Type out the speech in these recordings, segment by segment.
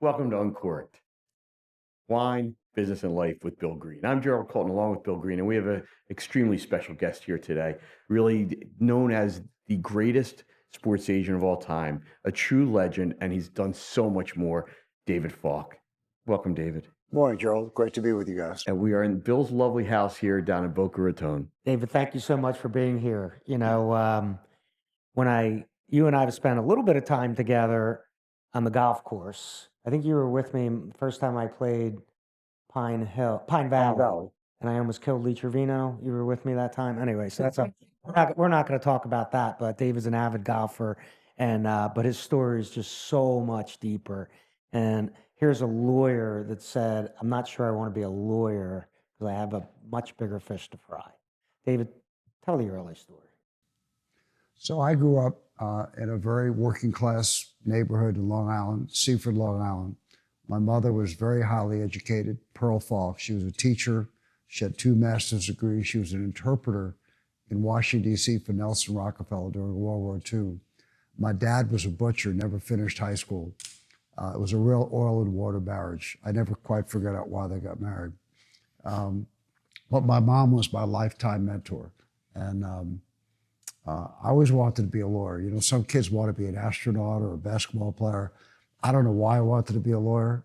Welcome to Uncorked, Wine, Business, and Life with Bill Green. I'm Gerald Colton, along with Bill Green, and we have an extremely special guest here today, really known as the greatest sports agent of all time, a true legend, and he's done so much more, David Falk. Welcome, David. Morning, Gerald. Great to be with you guys. And we are in Bill's lovely house here down in Boca Raton. David, thank you so much for being here. You know, you and I have spent a little bit of time together on the golf course. I think you were with me first time I played Pine Valley, and I almost killed Lee Trevino. You were with me that time. Anyway, so we're not going to talk about that. But David's an avid golfer, and but his story is just so much deeper. And here's a lawyer that said, "I'm not sure I want to be a lawyer because I have a much bigger fish to fry." David, tell the early story. So I grew up in a very working class neighborhood in Long Island, Seaford, Long Island. My mother was very highly educated, Pearl Falk. She was a teacher. She had 2 master's degrees. She was an interpreter in Washington, D.C. for Nelson Rockefeller during World War II. My dad was a butcher, never finished high school. It was a real oil and water marriage. I never quite figured out why they got married. But my mom was my lifetime mentor. And I always wanted to be a lawyer. You know, some kids want to be an astronaut or a basketball player. I don't know why I wanted to be a lawyer,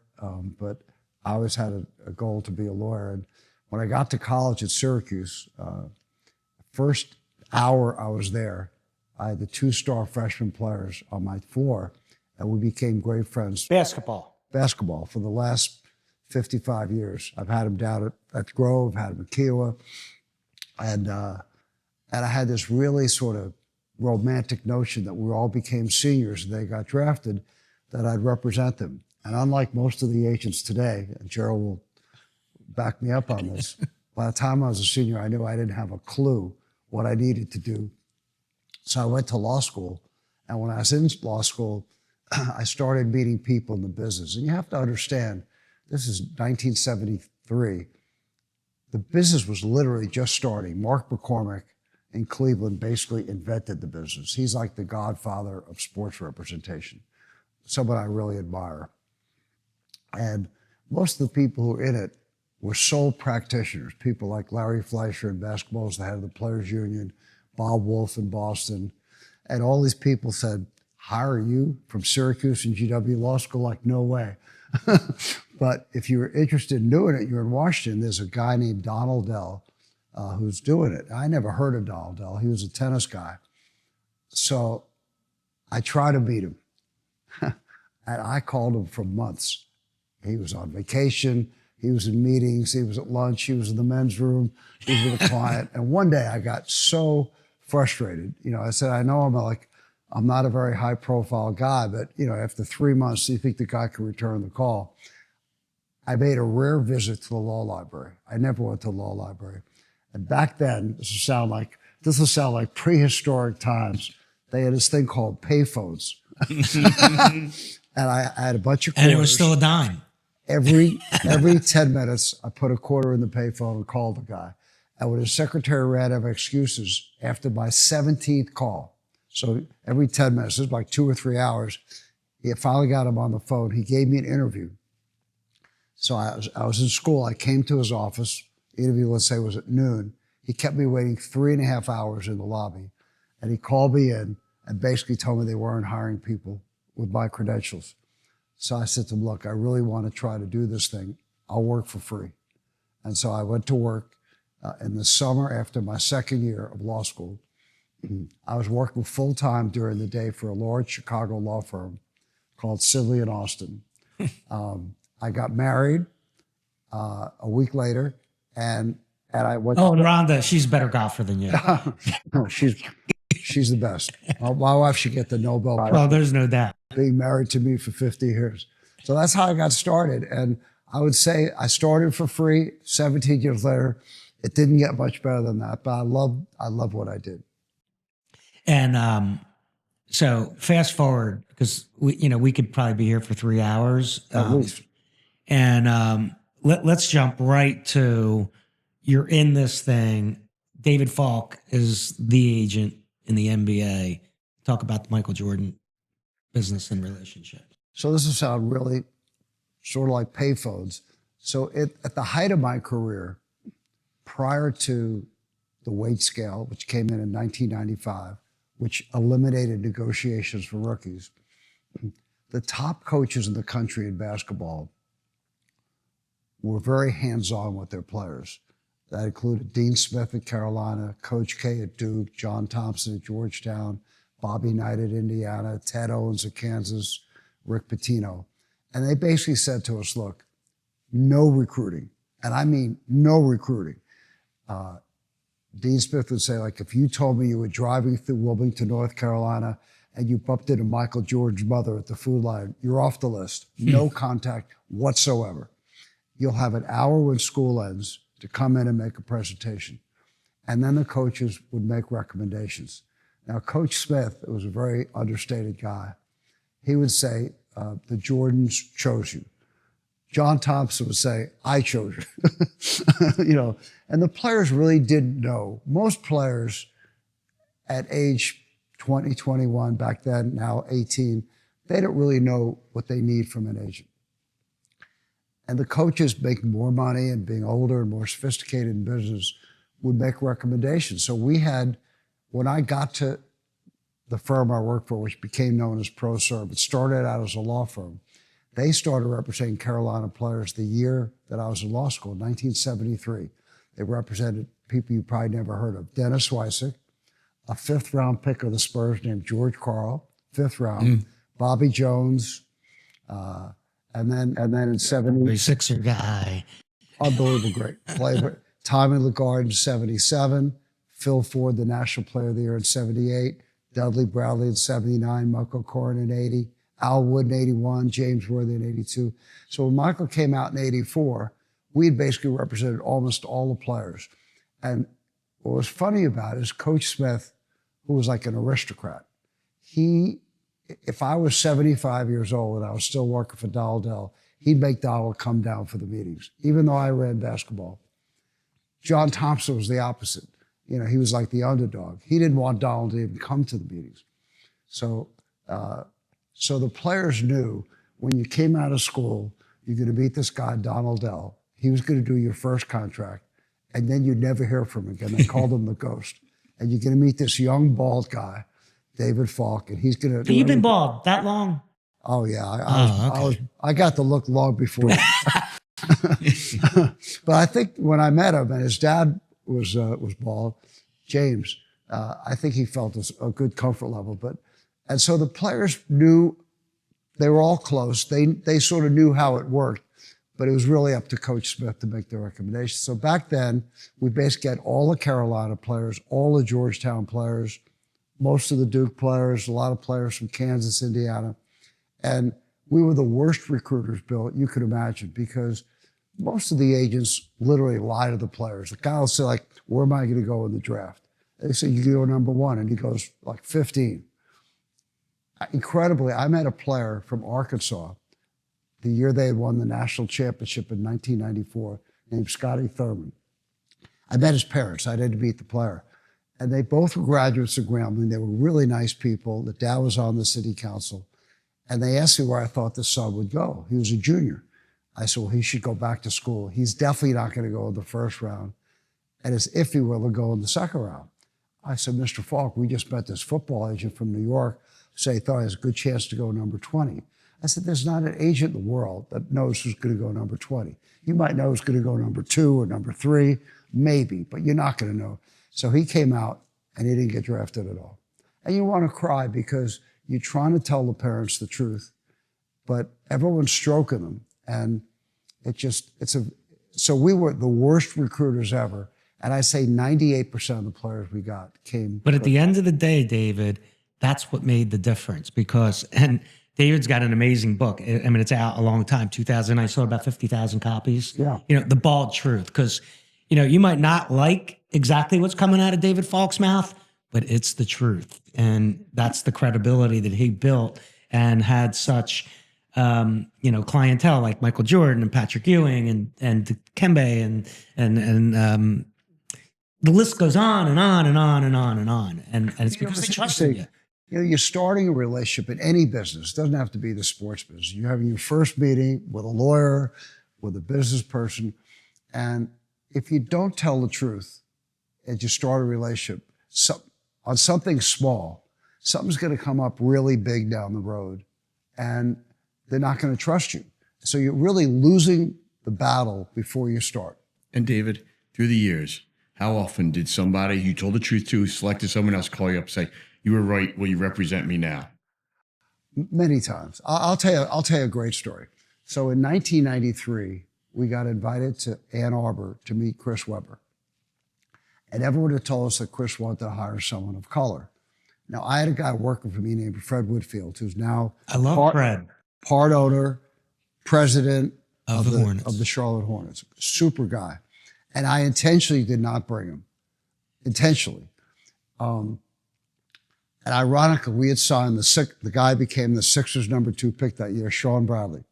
but I always had a goal to be a lawyer. And when I got to college at Syracuse, first hour I was there, I had the 2-star freshman players on my floor, and we became great friends. Basketball For the last 55 years. I've had them down at Grove, had them at Kiowa, and I had this really sort of romantic notion that we all became seniors and they got drafted, that I'd represent them. And unlike most of the agents today, and Gerald will back me up on this, by the time I was a senior, I knew I didn't have a clue what I needed to do. So I went to law school. And when I was in law school, I started meeting people in the business. And you have to understand, this is 1973. The business was literally just starting. Mark McCormick in Cleveland basically invented the business. He's like the godfather of sports representation, someone I really admire. And most of the people who were in it were sole practitioners, people like Larry Fleischer in basketball was the head of the Players Union, Bob Wolf in Boston. And all these people said, hire you from Syracuse and GW Law School? Like, no way. But if you're interested in doing it, you're in Washington, there's a guy named Donald Dell who's doing it. I never heard of Donald Dell. He was a tennis guy. So I tried to meet him. And I called him for months. He was on vacation. He was in meetings. He was at lunch. He was in the men's room. He was with a client. And one day I got so frustrated. You know, I said, I know I'm not a very high profile guy, but you know, after 3 months, do you think the guy can return the call? I made a rare visit to the law library. I never went to the law library. And back then, this will sound like prehistoric times. They had this thing called payphones. And I had a bunch of quarters. And it was still a dime. Every 10 minutes, I put a quarter in the payphone and called the guy. And when his secretary ran out of excuses after my 17th call, so every 10 minutes, this was like 2 or 3 hours, he finally got him on the phone. He gave me an interview. So I was in school. I came to his office. The interview, let's say, was at noon. He kept me waiting 3.5 hours in the lobby. And he called me in and basically told me they weren't hiring people with my credentials. So I said to him, look, I really want to try to do this thing. I'll work for free. And so I went to work in the summer after my second year of law school. I was working full-time during the day for a large Chicago law firm called Sidley & Austin. I got married a week later, and I went. Oh, and Rhonda, she's a better golfer than you. No, she's the best. My wife should get the Nobel Prize. Well, there's no doubt. Being married to me for 50 years. So that's how I got started. And I would say I started for free. 17 years later, it didn't get much better than that, but I love what I did. And so fast forward, because we could probably be here for 3 hours. At least. And let's jump right to, you're in this thing. David Falk is the agent in the NBA. Talk about the Michael Jordan business and relationship. So this will sound really sort of like payphones. So at the height of my career, prior to the weight scale, which came in 1995, which eliminated negotiations for rookies, the top coaches in the country in basketball were very hands-on with their players. That included Dean Smith at Carolina, Coach K at Duke, John Thompson at Georgetown, Bobby Knight at Indiana, Ted Owens at Kansas, Rick Pitino. And they basically said to us, look, no recruiting. And I mean no recruiting. Dean Smith would say, like, if you told me you were driving through Wilmington, North Carolina, and you bumped into Michael Jordan's mother at the food line, you're off the list. No contact whatsoever. You'll have an hour when school ends to come in and make a presentation. And then the coaches would make recommendations. Now, Coach Smith was a very understated guy. He would say, the Jordans chose you. John Thompson would say, I chose you. You know, and the players really didn't know. Most players at age 20, 21, back then, now 18, they don't really know what they need from an agent. And the coaches making more money and being older and more sophisticated in business would make recommendations. So we had, when I got to the firm I worked for, which became known as ProServe, it started out as a law firm. They started representing Carolina players the year that I was in law school, 1973. They represented people you probably never heard of. Dennis Weisick, a fifth-round pick of the Spurs named George Karl, fifth round. Bobby Jones, and then in 70, Sixer guy. unbelievable great player. Tommy LaGarde in 77, Phil Ford, the National Player of the Year in 78, Dudley Bradley in 79, Michael Corrin in 80, Al Wood in 81, James Worthy in 82. So when Michael came out in 84, we had basically represented almost all the players. And what was funny about it is Coach Smith, who was like an aristocrat, if I was 75 years old and I was still working for Donald Dell, he'd make Donald come down for the meetings, even though I ran basketball. John Thompson was the opposite. You know, he was like the underdog. He didn't want Donald to even come to the meetings. So the players knew when you came out of school, you're going to meet this guy, Donald Dell. He was going to do your first contract, and then you'd never hear from him again. They called him the ghost. And you're going to meet this young, bald guy, David Falk, and he's going to... You've been bald that long? Oh, yeah. Okay. I got the look long before. But I think when I met him, and his dad was bald, James, I think he felt a good comfort level. And so the players knew, they were all close. They sort of knew how it worked, but it was really up to Coach Smith to make the recommendations. So back then, we basically had all the Carolina players, all the Georgetown players, most of the Duke players, a lot of players from Kansas, Indiana. And we were the worst recruiters, Bill, you could imagine, because most of the agents literally lie to the players. The guy will say, like, where am I going to go in the draft? They say, you go number 1, and he goes, like, 15. Incredibly, I met a player from Arkansas the year they had won the national championship in 1994, named Scotty Thurman. I met his parents. I didn't meet the player. And they both were graduates of Grambling. They were really nice people. The dad was on the city council. And they asked me where I thought the son would go. He was a junior. I said, well, he should go back to school. He's definitely not going to go in the first round. And it's iffy whether he'll go in the second round. I said, Mr. Falk, we just met this football agent from New York, say he thought he has a good chance to go number 20. I said, there's not an agent in the world that knows who's going to go number 20. You might know who's going to go number 2 or number 3, maybe, but you're not going to know. So he came out, and he didn't get drafted at all. And you want to cry because you're trying to tell the parents the truth, but everyone's stroking them. And so we were the worst recruiters ever. And I say 98% of the players we got came. But at the end of the day, David, that's what made the difference and David's got an amazing book. I mean, it's out a long time, 2000. I sold about 50,000 copies. Yeah. You know, The Bald Truth, because, you know, you might not like exactly what's coming out of David Falk's mouth, but it's the truth. And that's the credibility that he built and had such, clientele like Michael Jordan and Patrick Ewing and Kembe and the list goes on and on and on and on and on. And it's because they trusted you. You're starting a relationship in any business. It doesn't have to be the sports business. You're having your first meeting with a lawyer, with a business person. And if you don't tell the truth and you start a relationship on something small, something's going to come up really big down the road and they're not going to trust you. So you're really losing the battle before you start. And David, through the years, how often did somebody you told the truth to, selected someone else, call you up and say, you were right, will you represent me now? Many times. I'll tell you a great story. So in 1993, we got invited to Ann Arbor to meet Chris Webber. And everyone had told us that Chris wanted to hire someone of color. Now, I had a guy working for me named Fred Woodfield, who's now I love Fred. Part owner, president of the Hornets. Of the Charlotte Hornets. Super guy. And I intentionally did not bring him. Intentionally. And ironically, we had signed the guy became the Sixers #2 pick that year, Sean Bradley.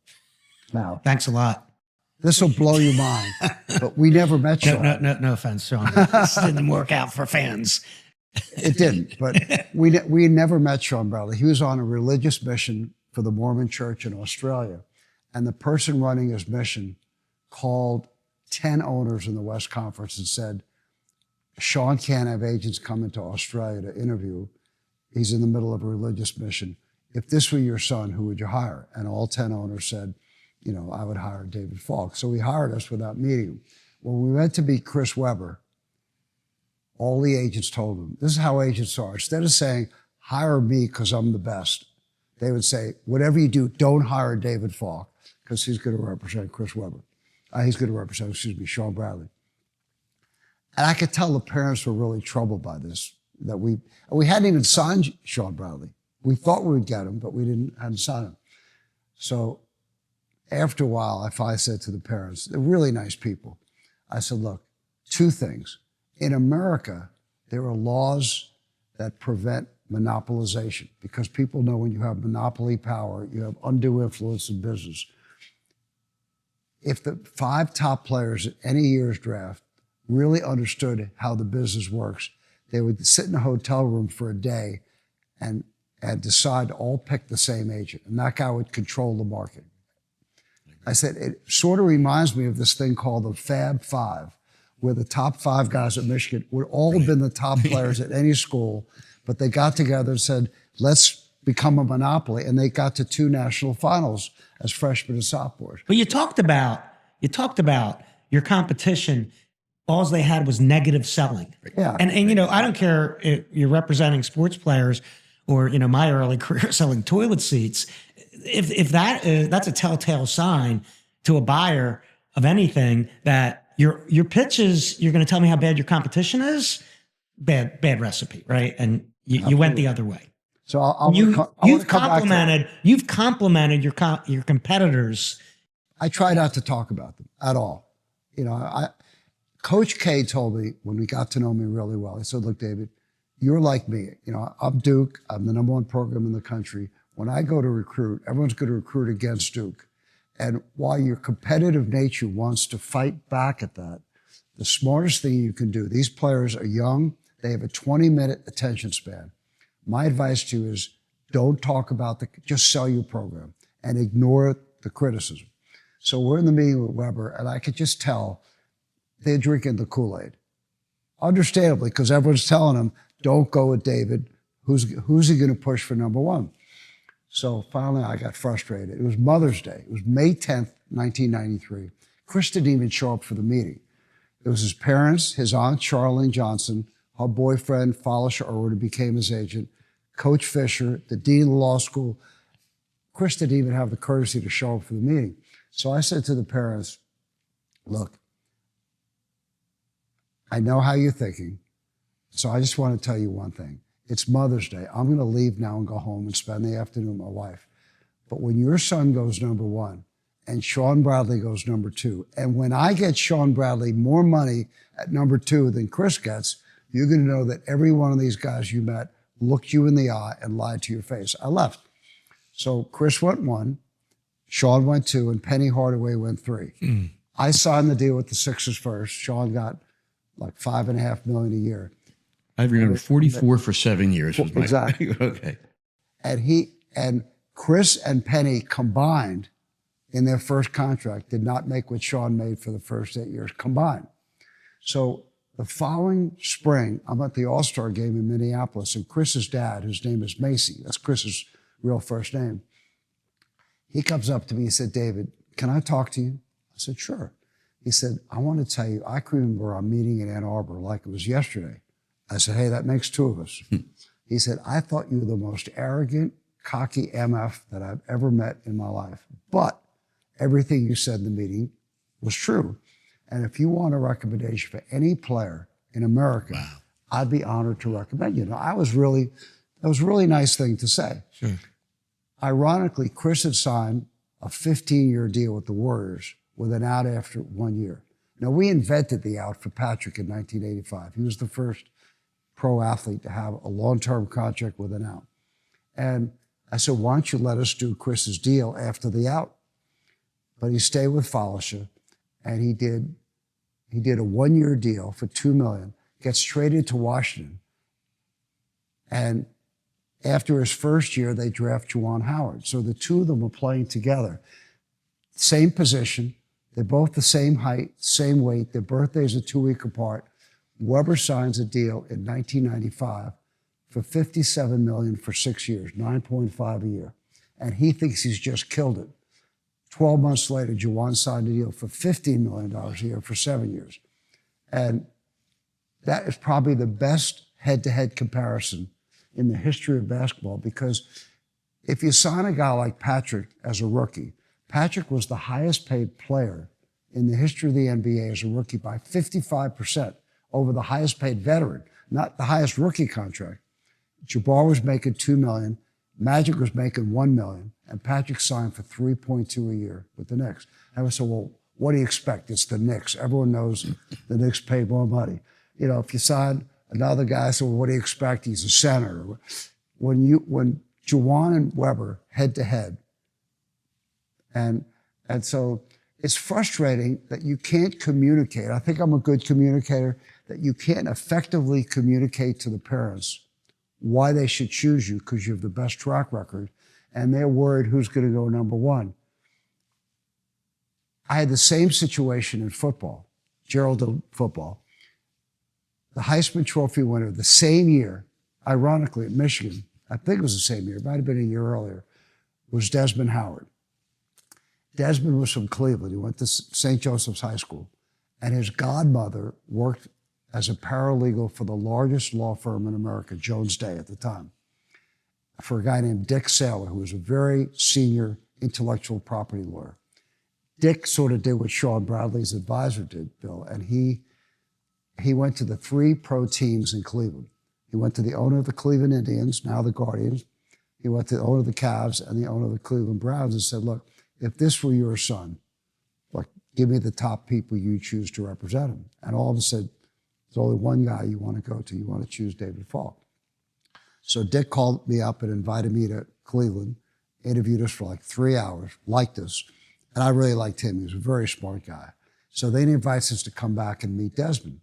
Now, Thanks a lot. this will blow your mind, but we never met Sean. No offense, Sean. This didn't work out for fans. It didn't, but we never met Sean Bradley. He was on a religious mission for the Mormon Church in Australia, and the person running his mission called 10 owners in the West Conference and said, Sean can't have agents come into Australia to interview. He's in the middle of a religious mission. If this were your son, who would you hire? And all 10 owners said, I would hire David Falk. So he hired us without meeting him. When we went to meet Chris Webber, all the agents told him, this is how agents are. Instead of saying, hire me because I'm the best, they would say, whatever you do, don't hire David Falk because he's going to represent Chris Webber. He's going to represent, Sean Bradley. And I could tell the parents were really troubled by this, that we hadn't even signed Sean Bradley. We thought we would get him, but hadn't signed him. So after a while, I finally said to the parents, they're really nice people. I said, look, two things. In America, there are laws that prevent monopolization because people know when you have monopoly power, you have undue influence in business. If the 5 top players at any year's draft really understood how the business works, they would sit in a hotel room for a day and decide to all pick the same agent, and that guy would control the market. I said, it sort of reminds me of this thing called the Fab Five, where the top 5 guys at Michigan would all have been the top players at any school, but they got together and said, let's become a monopoly, and they got to 2 national finals as freshmen and sophomores. But you talked about your competition. All they had was negative selling. Yeah. And I don't care if you're representing sports players or, my early career selling toilet seats. If that's a telltale sign to a buyer of anything that your pitch is, you're going to tell me how bad your competition is, bad recipe, right? And you went the other way. So you've complimented your competitors. I try not to talk about them at all. Coach K told me when he got to know me really well, he said, look, David, you're like me. I'm Duke. I'm the #1 program in the country. When I go to recruit, everyone's going to recruit against Duke. And while your competitive nature wants to fight back at that, the smartest thing you can do, these players are young. They have a 20-minute attention span. My advice to you is don't talk about just sell your program and ignore the criticism. So we're in the meeting with Webber, and I could just tell they're drinking the Kool-Aid. Understandably, because everyone's telling them, don't go with David. Who's he going to push for #1? So finally, I got frustrated. It was Mother's Day. It was May 10th, 1993. Chris didn't even show up for the meeting. It was his parents, his aunt, Charlene Johnson, her boyfriend, Falisha Irwin, who became his agent, Coach Fisher, the dean of the law school. Chris didn't even have the courtesy to show up for the meeting. So I said to the parents, look, I know how you're thinking, so I just want to tell you one thing. It's Mother's Day. I'm going to leave now and go home and spend the afternoon with my wife. But when your son goes #1 and Sean Bradley goes #2, and when I get Sean Bradley more money at #2 than Chris gets, you're going to know that every one of these guys you met looked you in the eye and lied to your face. I left. So Chris went 1, Sean went 2, and Penny Hardaway went 3. I signed the deal with the Sixers first. Sean got like $5.5 million a year. I remember 44 for 7 years was my exactly. Okay. And Chris and Penny combined in their first contract did not make what Sean made for the first 8 years combined. So the following spring, I'm at the All-Star game in Minneapolis, and Chris's dad, whose name is Macy, that's Chris's real first name, he comes up to me and said, David, can I talk to you? I said, sure. He said, I want to tell you, I can remember our meeting in Ann Arbor like it was yesterday. I said, hey, that makes two of us. He said, I thought you were the most arrogant, cocky MF that I've ever met in my life. But everything you said in the meeting was true. And if you want a recommendation for any player in America, wow, I'd be honored to recommend you. Now, that was a really nice thing to say. Sure. Ironically, Chris had signed a 15-year deal with the Warriors with an out after 1 year. Now, we invented the out for Patrick in 1985. He was the first pro athlete to have a long-term contract with an out. And I said, why don't you let us do Chris's deal after the out? But he stayed with Fallescia, and he did a 1 year deal for $2 million, gets traded to Washington. And after his first year, they draft Juwan Howard. So the two of them were playing together. Same position. They're both the same height, same weight. Their birthdays are 2 weeks apart. Weber signs a deal in 1995 for $57 million for 6 years, 9.5 a year. And he thinks he's just killed it. 12 months later, Juwan signed a deal for $15 million a year for 7 years. And that is probably the best head-to-head comparison in the history of basketball, because if you sign a guy like Patrick as a rookie, Patrick was the highest paid player in the history of the NBA as a rookie by 55% over the highest paid veteran, not the highest rookie contract. Jabbar was making $2 million, Magic was making $1 million, and Patrick signed for $3.2 a year with the Knicks. And I said, well, what do you expect? It's the Knicks. Everyone knows the Knicks pay more money. You know, if you sign another guy, I said, well, what do you expect? He's a center. When Juwan and Weber head to head, and so it's frustrating that you can't communicate. I think I'm a good communicator, that you can't effectively communicate to the parents why they should choose you because you have the best track record, and they're worried who's going to go number one. I had the same situation in football, Gerald football. The Heisman Trophy winner the same year, ironically at Michigan, I think it was the same year, it might have been a year earlier, was Desmond Howard. Desmond was from Cleveland. He went to St. Joseph's High School, and his godmother worked as a paralegal for the largest law firm in America, Jones Day at the time, for a guy named Dick Saylor, who was a very senior intellectual property lawyer. Dick sort of did what Sean Bradley's advisor did, Bill, and he went to the 3 pro teams in Cleveland. He went to the owner of the Cleveland Indians, now the Guardians. He went to the owner of the Cavs and the owner of the Cleveland Browns and said, look, if this were your son, like, give me the top people you choose to represent him. And all of them said, there's only one guy you want to go to. You want to choose David Falk. So Dick called me up and invited me to Cleveland, interviewed us for like 3 hours, liked us. And I really liked him. He was a very smart guy. So they invited us to come back and meet Desmond.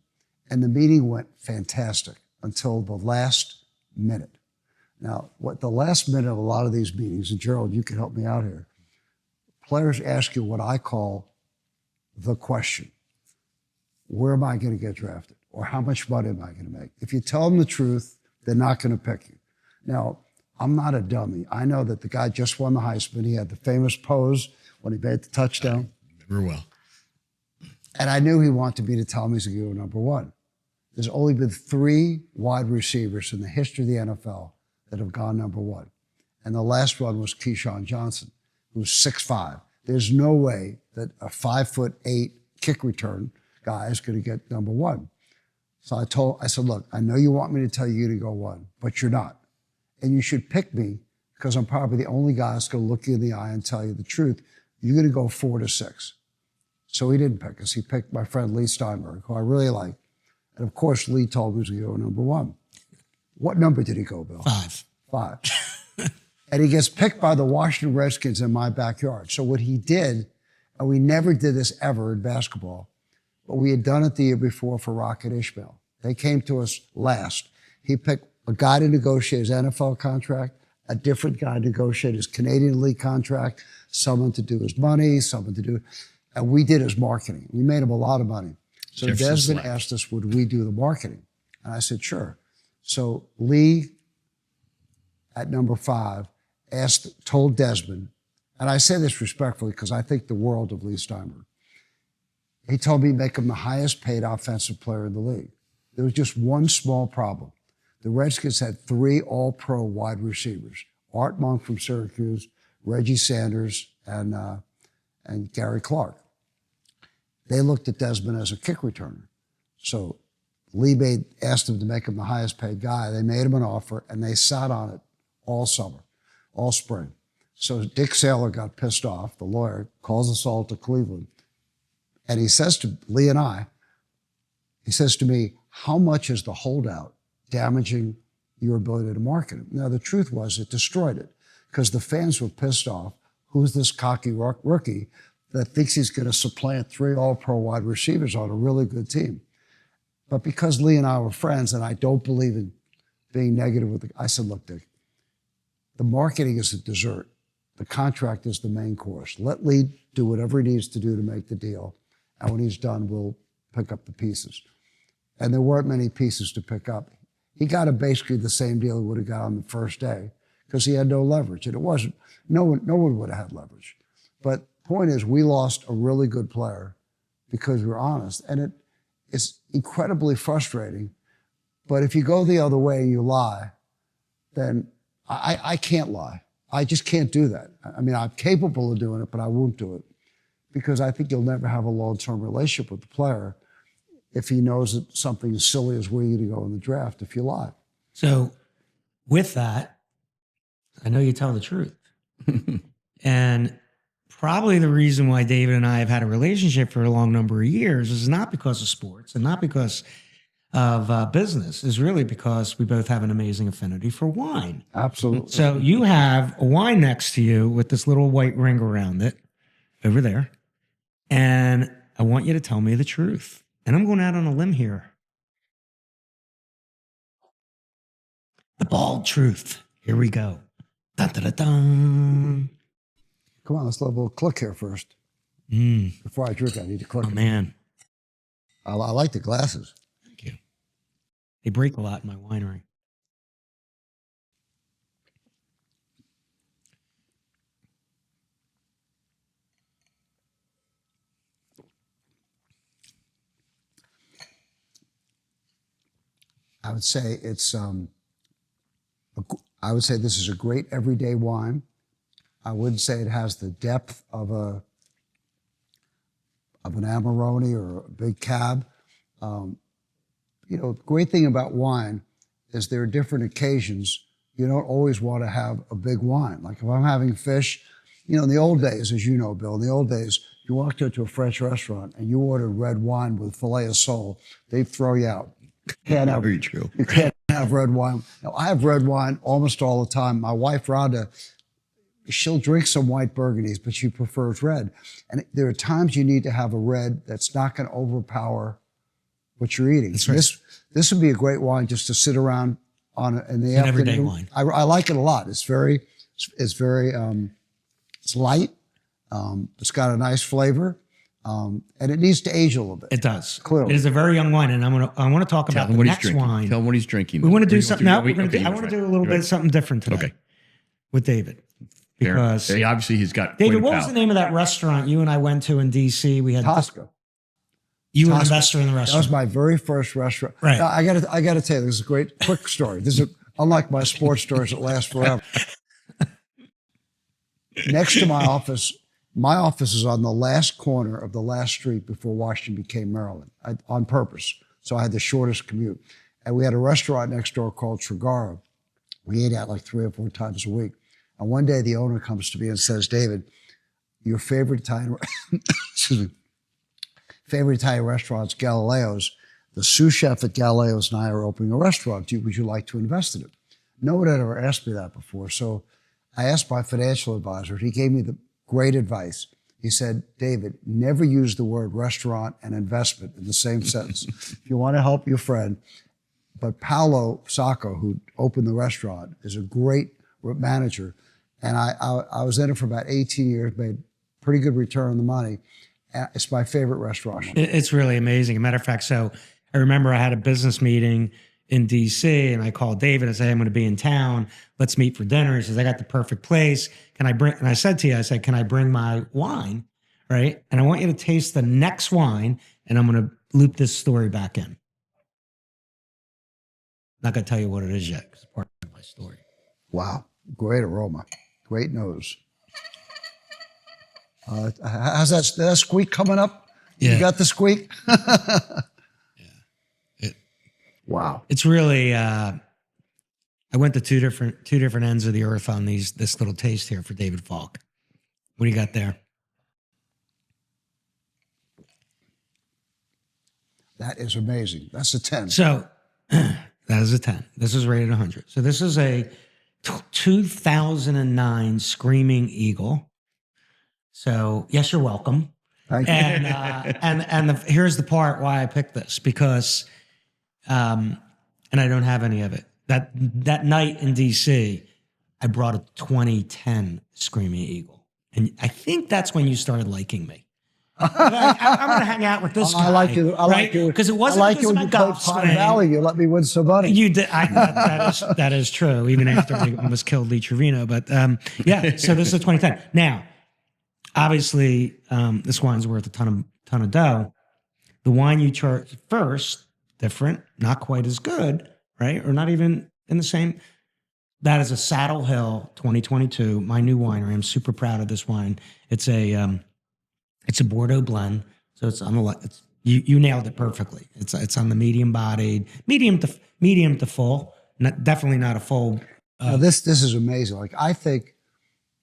And the meeting went fantastic until the last minute. Now, what the last minute of a lot of these meetings, and Gerald, you can help me out here, players ask you what I call the question. Where am I going to get drafted? Or how much money am I going to make? If you tell them the truth, they're not going to pick you. Now, I'm not a dummy. I know that the guy just won the Heisman. He had the famous pose when he made the touchdown. I remember well. And I knew he wanted me to tell me he's going to go number one. There's only been 3 wide receivers in the history of the NFL that have gone number one. And the last one was Keyshawn Johnson, who's 6'5". There's no way that a 5'8" kick return guy is going to get number one. So I said, look, I know you want me to tell you to go one, but you're not. And you should pick me because I'm probably the only guy that's going to look you in the eye and tell you the truth. You're going to go 4 to 6. So he didn't pick us. He picked my friend Lee Steinberg, who I really like. And of course, Lee told me he was going to go number one. What number did he go, Bill? 5. 5. And he gets picked by the Washington Redskins in my backyard. So what he did, and we never did this ever in basketball, but we had done it the year before for Rocket Ishmael. They came to us last. He picked a guy to negotiate his NFL contract. A different guy negotiated his Canadian League contract, someone to do his money, someone to do, and we did his marketing. We made him a lot of money. So Jefferson Desmond Slack. asked us, would we do the marketing? And I said, sure. So Lee, at number 5, told Desmond, and I say this respectfully because I think the world of Lee Steinberg. He told me make him the highest paid offensive player in the league. There was just one small problem. The Redskins had 3 all-pro wide receivers, Art Monk from Syracuse, Reggie Sanders, and Gary Clark. They looked at Desmond as a kick returner. So Lee asked him to make him the highest paid guy. They made him an offer, and they sat on it all summer, all spring. So Dick Saylor got pissed off, the lawyer, calls us all to Cleveland. And he says to Lee and I, he says to me, how much is the holdout damaging your ability to market him? Now, the truth was it destroyed it because the fans were pissed off. Who's this cocky rookie that thinks he's going to supplant 3 all-pro wide receivers on a really good team? But because Lee and I were friends, and I don't believe in being negative with I said, look, Dick, the marketing is a dessert. The contract is the main course. Let Lee do whatever he needs to do to make the deal. And when he's done, we'll pick up the pieces. And there weren't many pieces to pick up. He got basically the same deal he would have got on the first day because he had no leverage. And it wasn't, no one would have had leverage. But the point is, we lost a really good player because we were honest. And it's incredibly frustrating. But if you go the other way and you lie, then I can't lie. I just can't do that. I mean, I'm capable of doing it, but I won't do it because I think you'll never have a long-term relationship with the player if he knows that something as silly as where you to go in the draft if you lie. So with that, I know you tell the truth. And probably the reason why David and I have had a relationship for a long number of years is not because of sports and not because of business, is really because we both have an amazing affinity for wine. Absolutely. So you have a wine next to you with this little white ring around it over there. And I want you to tell me the truth. And I'm going out on a limb here. The bald truth. Here we go. Dun, dun, dun, dun. Come on, let's let a little click here first. Before I drink, I need to click. Oh, man. I like the glasses. Thank you. They break a lot in my winery. I would say I would say this is a great everyday wine. I wouldn't say it has the depth of an Amarone or a big cab. The great thing about wine is there are different occasions. You don't always want to have a big wine. Like if I'm having fish, in the old days, as you know, Bill, in the old days, you walked into a French restaurant and you ordered red wine with filet of sole, they'd throw you out. Very true. You can't have red wine. Now, I have red wine almost all the time. My wife, Rhonda, she'll drink some white burgundies, but she prefers red. And there are times you need to have a red that's not going to overpower what you're eating. That's right. This would be a great wine just to sit around in the An afternoon. everyday wine. I like it a lot. It's light. It's got a nice flavor. And it needs to age a little bit. It does. Clearly. It is a very young wine. And I want to talk Tell about him the what he's next drinking. wine. Tell him what he's drinking. We want to do Or you something. want No, to- we're gonna do, okay, I that's want to right. do a little bit Right. of something different today Okay. with David. Fair. Because Hey, obviously he's got David, quite a what was palate. the name of that restaurant you and I went to in DC? We had Tosca. you were an Tosca. investor in the That restaurant. was my very first restaurant. Right. Now, I got to tell you, this is a great quick story. This is unlike my sports stories that last forever. Next to my office is on the last corner of the last street before Washington became Maryland, on purpose. So I had the shortest commute. And we had a restaurant next door called Tregara. We ate out like 3 or 4 times a week. And one day the owner comes to me and says, David, your favorite Italian, excuse me, favorite Italian restaurant's Galileo's. The sous chef at Galileo's and I are opening a restaurant. Would you like to invest in it? No one had ever asked me that before. So I asked my financial advisor. He gave me the great advice. He said, David, never use the word restaurant and investment in the same sentence. If you want to help your friend. But Paolo Sacco, who opened the restaurant, is a great manager. And I was in it for about 18 years, made pretty good return on the money. It's my favorite restaurant. It's really amazing. As a matter of fact, so I remember I had a business meeting in DC and I called David. I said, hey, I'm going to be in town. Let's meet for dinner. He says, I got the perfect place. Can I bring, and I said to you, I said, can I bring my wine? Right. And I want you to taste the next wine and I'm going to loop this story back in. Not going to tell you what it is yet because it's part of my story. Wow. Great aroma. Great nose. How's that squeak coming up? Yeah. You got the squeak? Wow. It's really, I went to two different ends of the earth on this little taste here for David Falk. What do you got there? That is amazing. That's a 10. So that is a 10. This is rated 100. So this is a 2009 Screaming Eagle. So yes, you're welcome. Thank you. And here's the part why I picked this, because and I don't have any of it. That night in DC, I brought a 2010 Screaming Eagle. And I think that's when you started liking me. I'm going to hang out with this guy. I like you. I like you. Because it wasn't I like because you of when my you played golf Pine swing. Valley. You let me win some money. You did. That is true. Even after I almost killed Lee Trevino. But yeah, so this is 2010. Now, obviously, this wine's worth a ton of dough. The wine you charge first, different, not quite as good, right? Or not even in the same. That is a Saddle Hill 2022, my new winery. I'm super proud of this wine. It's a Bordeaux blend, so it's on the you nailed it perfectly. It's on the medium bodied, medium to full. Definitely not a full. Now this is amazing. Like, I think,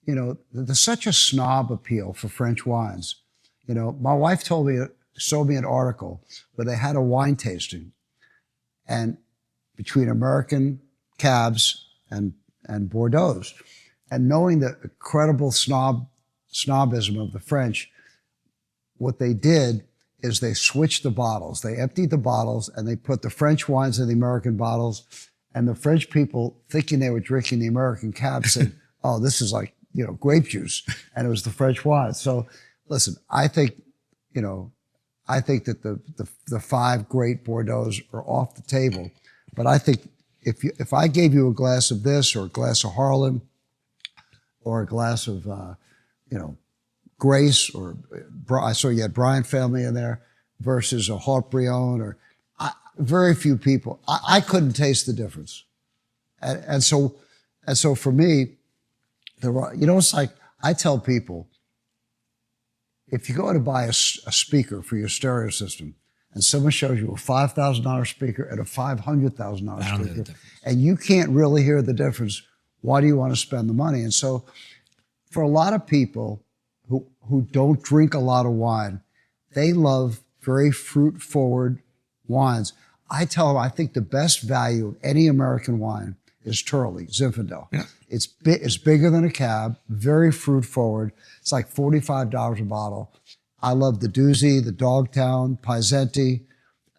there's such a snob appeal for French wines. My wife showed me an article where they had a wine tasting, and between American cabs and Bordeaux's, and knowing the incredible snobism of the French, what they did is they switched the bottles. They emptied the bottles and they put the French wines in the American bottles. And the French people, thinking they were drinking the American cab, said, oh, this is like, grape juice. And it was the French wine. So listen, I think that the 5 great Bordeaux's are off the table. But I think if I gave you a glass of this, or a glass of Harlan, or a glass of, Grace, or I saw you had Brian family in there, versus a Haut-Brion, very few people. I couldn't taste the difference. And so for me, it's like, I tell people, if you go to buy a speaker for your stereo system, and someone shows you a $5,000 speaker and a $500,000 speaker, and you can't really hear the difference, why do you want to spend the money? And so for a lot of people who don't drink a lot of wine, they love very fruit-forward wines. I tell them, I think the best value of any American wine is Turley, Zinfandel. Yeah. It's bigger than a cab, very fruit-forward. It's like $45 a bottle. I love the Doozy, the Dogtown, Paisenti.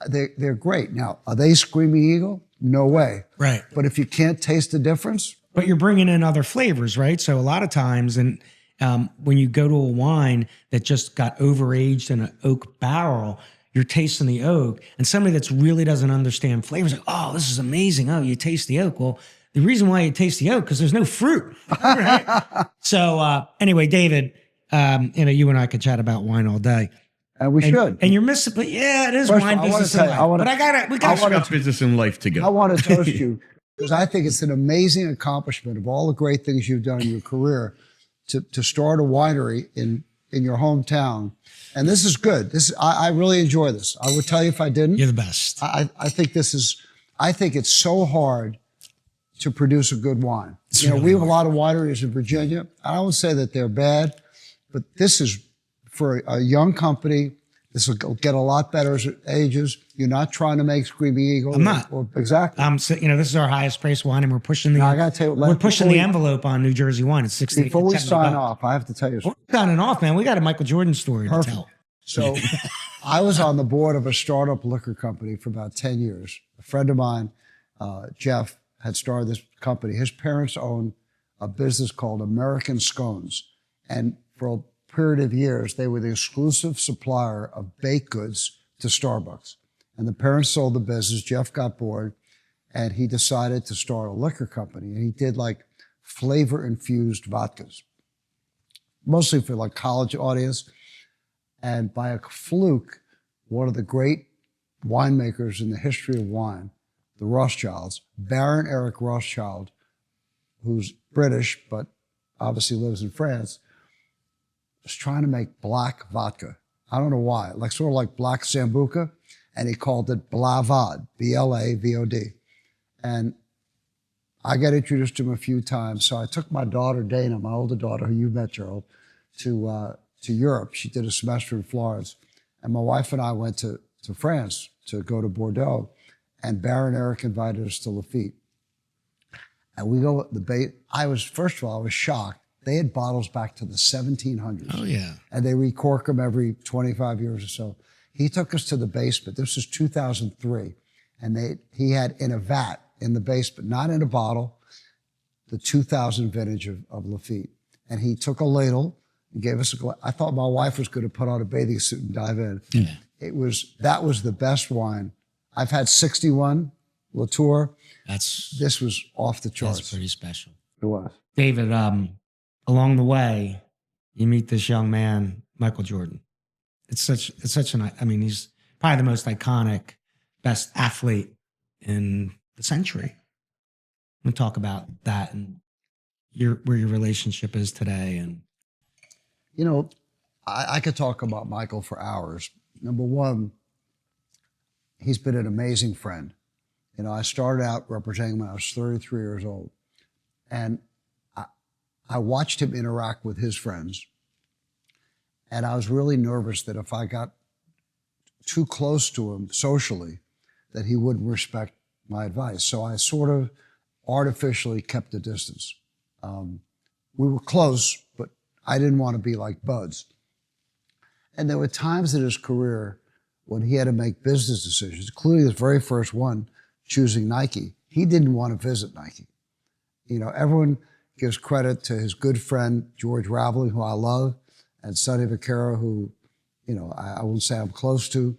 They're great. Now, are they Screaming Eagle? No way. Right. But if you can't taste the difference. But you're bringing in other flavors, right? So a lot of times, when you go to a wine that just got overaged in an oak barrel, you're tasting the oak, and somebody that really doesn't understand flavors, like, oh, this is amazing. Oh, you taste the oak. Well, the reason why you taste the oak, because there's no fruit. Right? So anyway, David, you and I could chat about wine all day. And we should. And you're missing, but yeah, it is First wine business and life. But we got business and life together. I want to toast you, because I think it's an amazing accomplishment of all the great things you've done in your career to start a winery in your hometown. And this is good. I really enjoy this. I would tell you if I didn't. You're the best. I think it's so hard to produce a good wine. We have a lot of wineries in Virginia. I don't say that they're bad, but this is, for a young company, this will get a lot better as it ages. You're not trying to make Screaming Eagle. I'm not. Exactly. This is our highest priced wine, and we're pushing I gotta tell you, we're pushing the envelope on New Jersey wine. It's 60. Before we sign off, I have to tell you something. We're signing off, man. We got a Michael Jordan story to tell. So I was on the board of a startup liquor company for about 10 years. A friend of mine, Jeff, had started this company. His parents owned a business called American Scones. And for a period of years, they were the exclusive supplier of baked goods to Starbucks. And the parents sold the business. Jeff got bored, and he decided to start a liquor company. And he did like flavor-infused vodkas, mostly for like college audience. And by a fluke, one of the great winemakers in the history of wine, the Rothschilds, Baron Eric Rothschild, who's British but obviously lives in France, was trying to make black vodka. I don't know why, like sort of like black Sambuca, and he called it Blavod, B-L-A-V-O-D. And I got introduced to him a few times, so I took my daughter, Dana, my older daughter, who you met, Gerald, to Europe. She did a semester in Florence. And my wife and I went to France to go to Bordeaux, and Baron Eric invited us to Lafite. And we go at the bait. First of all, I was shocked. They had bottles back to the 1700s. Oh, yeah. And they recork them every 25 years or so. He took us to the basement. This was 2003. And he had in a vat in the basement, not in a bottle, the 2000 vintage of Lafite. And he took a ladle and gave us a glass. I thought my wife was going to put on a bathing suit and dive in. Yeah. That was the best wine. I've had 61 Latour. This was off the charts. That's pretty special. It was. David, along the way, you meet this young man, Michael Jordan. It's such an, I mean, he's probably the most iconic, best athlete in the century. We'll talk about that and where your relationship is today. And you know, I could talk about Michael for hours. Number one, he's been an amazing friend. You know, I started out representing him when I was 33 years old. And I watched him interact with his friends. And I was really nervous that if I got too close to him socially, that he wouldn't respect my advice. So I sort of artificially kept a distance. We were close, but I didn't want to be like buds. And there were times in his career when he had to make business decisions, including his very first one, choosing Nike. He didn't want to visit Nike. You know, everyone gives credit to his good friend, George Raveling, who I love, and Sonny Vaccaro, who, you know, I won't say I'm close to.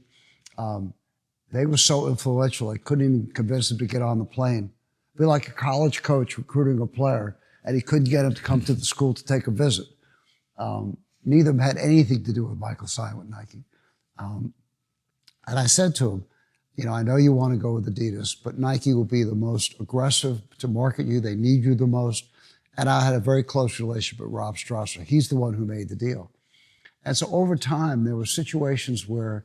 They were so influential, I couldn't even convince him to get on the plane. It'd be like a college coach recruiting a player, and he couldn't get him to come to the school to take a visit. Neither of them had anything to do with Michael signing with Nike. And I said to him, you know, I know you want to go with Adidas, but Nike will be the most aggressive to market you. They need you the most. And I had a very close relationship with Rob Strasser. He's the one who made the deal. And so over time, there were situations where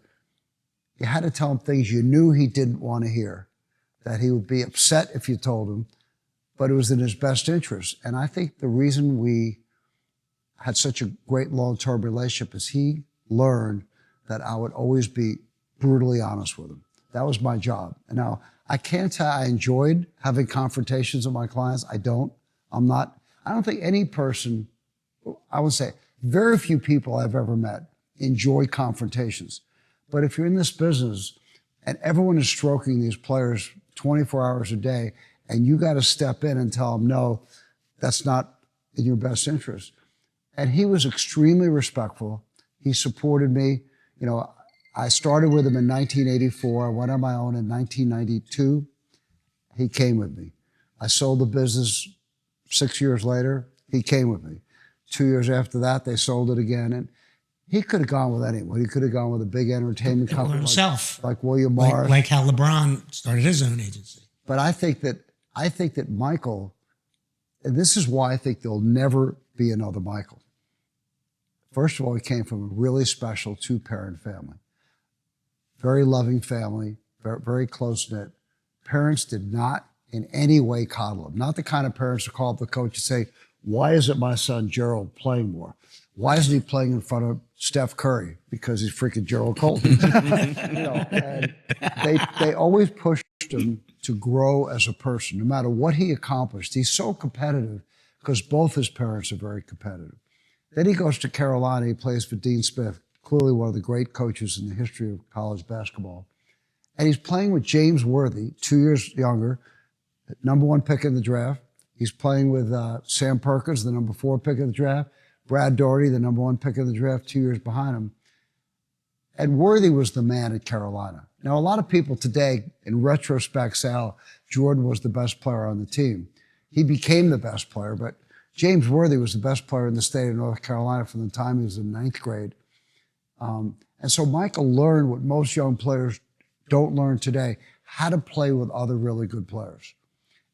you had to tell him things you knew he didn't want to hear, that he would be upset if you told him, but it was in his best interest. And I think the reason we had such a great long-term relationship is he learned that I would always be brutally honest with him. That was my job. And now, I can't tell I enjoyed having confrontations with my clients. I don't think any person, I would say, very few people I've ever met enjoy confrontations. But if you're in this business and everyone is stroking these players 24 hours a day, and you got to step in and tell them, no, that's not in your best interest. And he was extremely respectful. He supported me. You know, I started with him in 1984. I went on my own in 1992. He came with me. I sold the business 6 years later. He came with me. 2 years after that, they sold it again. And he could have gone with anyone. He could have gone with a big entertainment company himself, like William Morris. Like how LeBron started his own agency. But I think that Michael, and this is why I think there'll never be another Michael. First of all, he came from a really special two-parent family. Very loving family, very, very close-knit. Parents did not in any way coddle him. Not the kind of parents who call up the coach and say, why isn't my son Gerald playing more? Why isn't he playing in front of Steph Curry? Because he's freaking Gerald Colton. You know, and they always pushed him to grow as a person, no matter what he accomplished. He's so competitive because both his parents are very competitive. Then he goes to Carolina. He plays for Dean Smith, clearly one of the great coaches in the history of college basketball. And he's playing with James Worthy, 2 years younger, #1 pick in the draft. He's playing with Sam Perkins, the number 4 pick of the draft, Brad Daugherty, the number 1 pick of the draft, 2 years behind him. And Worthy was the man at Carolina. Now, a lot of people today, in retrospect, say, Jordan was the best player on the team. He became the best player, but James Worthy was the best player in the state of North Carolina from the time he was in 9th grade. And so Michael learned what most young players don't learn today, how to play with other really good players.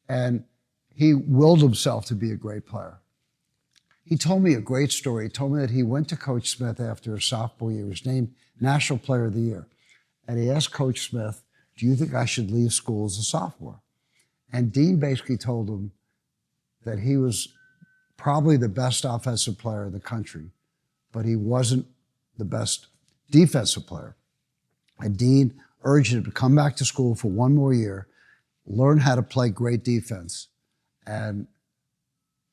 And he willed himself to be a great player. He told me a great story. He told me that he went to Coach Smith after his sophomore year. He was named National Player of the Year. And he asked Coach Smith, do you think I should leave school as a sophomore? And Dean basically told him that he was probably the best offensive player in the country, but he wasn't the best defensive player. And Dean urged him to come back to school for 1 more year, learn how to play great defense, and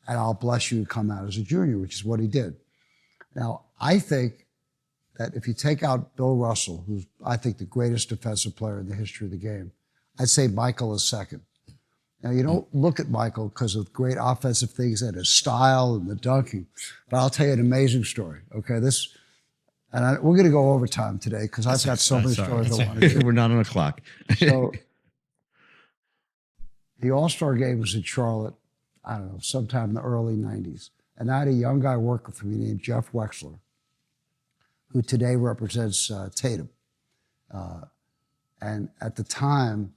I'll bless you to come out as a junior, which is what he did. Now, I think that if you take out Bill Russell, who's, I think, the greatest defensive player in the history of the game, I'd say Michael is second. Now, you don't look at Michael because of great offensive things and his style and the dunking, but I'll tell you an amazing story, okay? We're going to go overtime today because I've got so many stories I want to do. We're not on a clock. So the All-Star game was in Charlotte, I don't know, sometime in the early 90s. And I had a young guy working for me named Jeff Wexler, who today represents Tatum. And at the time,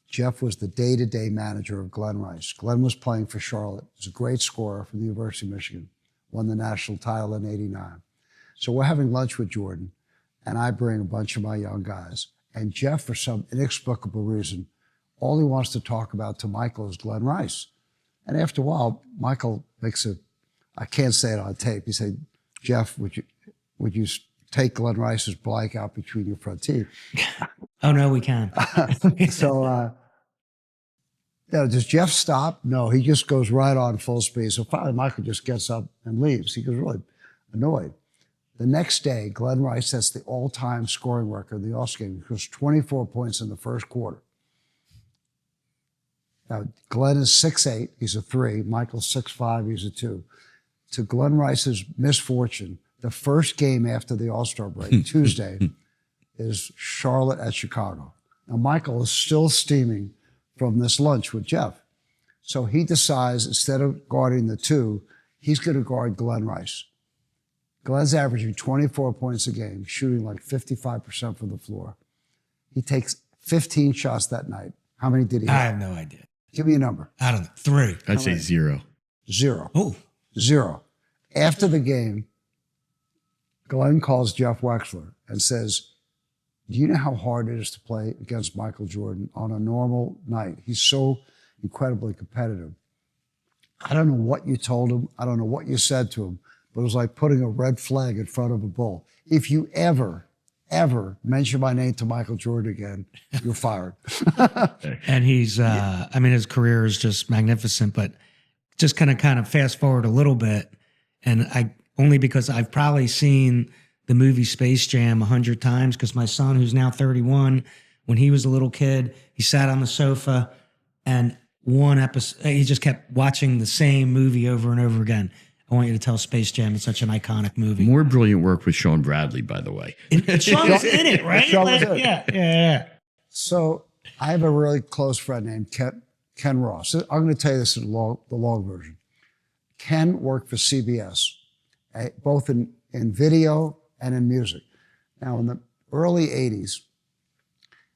Jeff was the day-to-day manager of Glenn Rice. Glenn was playing for Charlotte. He was a great scorer from the University of Michigan, won the national title in '89. So we're having lunch with Jordan, and I bring a bunch of my young guys. And Jeff, for some inexplicable reason, all he wants to talk about to Michael is Glenn Rice. And after a while, Michael makes I can't say it on tape. He said, Jeff, would you take Glenn Rice's blank out between your front teeth? Oh, no, we can. So, does Jeff stop? No, he just goes right on full speed. So finally, Michael just gets up and leaves. He was really annoyed. The next day, Glenn Rice sets the all-time scoring record in the All-Star game. He scores 24 points in the first quarter. Now, Glenn is 6'8", he's a 3. Michael's 6'5", he's a 2. To Glenn Rice's misfortune, the first game after the All-Star break, Tuesday, is Charlotte at Chicago. Now, Michael is still steaming from this lunch with Jeff. So he decides, instead of guarding the 2, he's going to guard Glenn Rice. Glenn's averaging 24 points a game, shooting like 55% from the floor. He takes 15 shots that night. How many did he hit? I have no idea. Give me a number. I don't know. 3. I'd say 0. 0. Oh, 0. After the game, Glenn calls Jeff Wexler and says, do you know how hard it is to play against Michael Jordan on a normal night? He's so incredibly competitive. I don't know what you told him. I don't know what you said to him, but it was like putting a red flag in front of a bull. If you ever mention my name to Michael Jordan again, you're fired. and he's, I mean, his career is just magnificent, but just kind of fast forward a little bit. And only because I've probably seen the movie Space Jam 100 times, because my son, who's now 31, when he was a little kid, he sat on the sofa and one episode, he just kept watching the same movie over and over again. I want you to tell Space Jam is such an iconic movie. More brilliant work with Sean Bradley, by the way. Sean was in it, right? Sean was in it. Yeah. So I have a really close friend named Ken Ross. I'm going to tell you this in the long version. Ken worked for CBS, both in video and in music. Now, in the early 80s,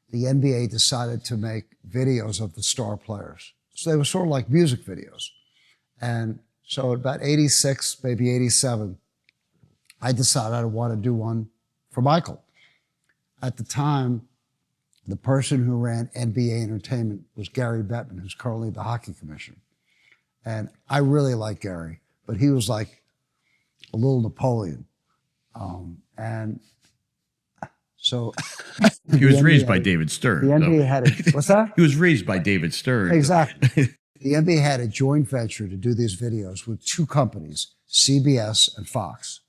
the NBA decided to make videos of the star players. So they were sort of like music videos. And so about 86, maybe 87, I decided I want to do one for Michael. At the time, the person who ran NBA Entertainment was Gary Bettman, who's currently the hockey commissioner. And I really like Gary, but he was like a little Napoleon. And so He was raised by David Stern. the NBA though. had a, what's that? He was raised by David Stern. Exactly. The NBA had a joint venture to do these videos with 2 companies, CBS and Fox.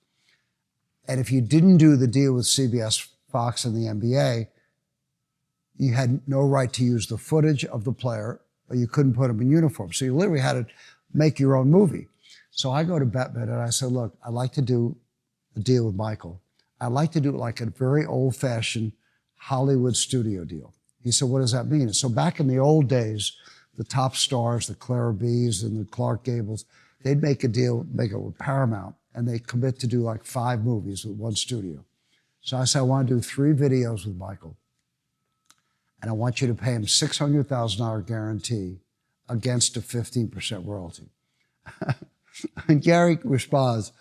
And if you didn't do the deal with CBS, Fox, and the NBA, you had no right to use the footage of the player but you couldn't put them in uniform. So you literally had to make your own movie. So I go to Bettman and I said, look, I'd like to do a deal with Michael. I'd like to do it like a very old-fashioned Hollywood studio deal. He said, what does that mean? So back in the old days, the top stars, the Clara B's and the Clark Gables, they'd make a deal, make it with Paramount, and they commit to do like 5 movies with one studio. So I said, I want to do 3 videos with Michael, and I want you to pay him $600,000 guarantee against a 15% royalty. And Gary responds,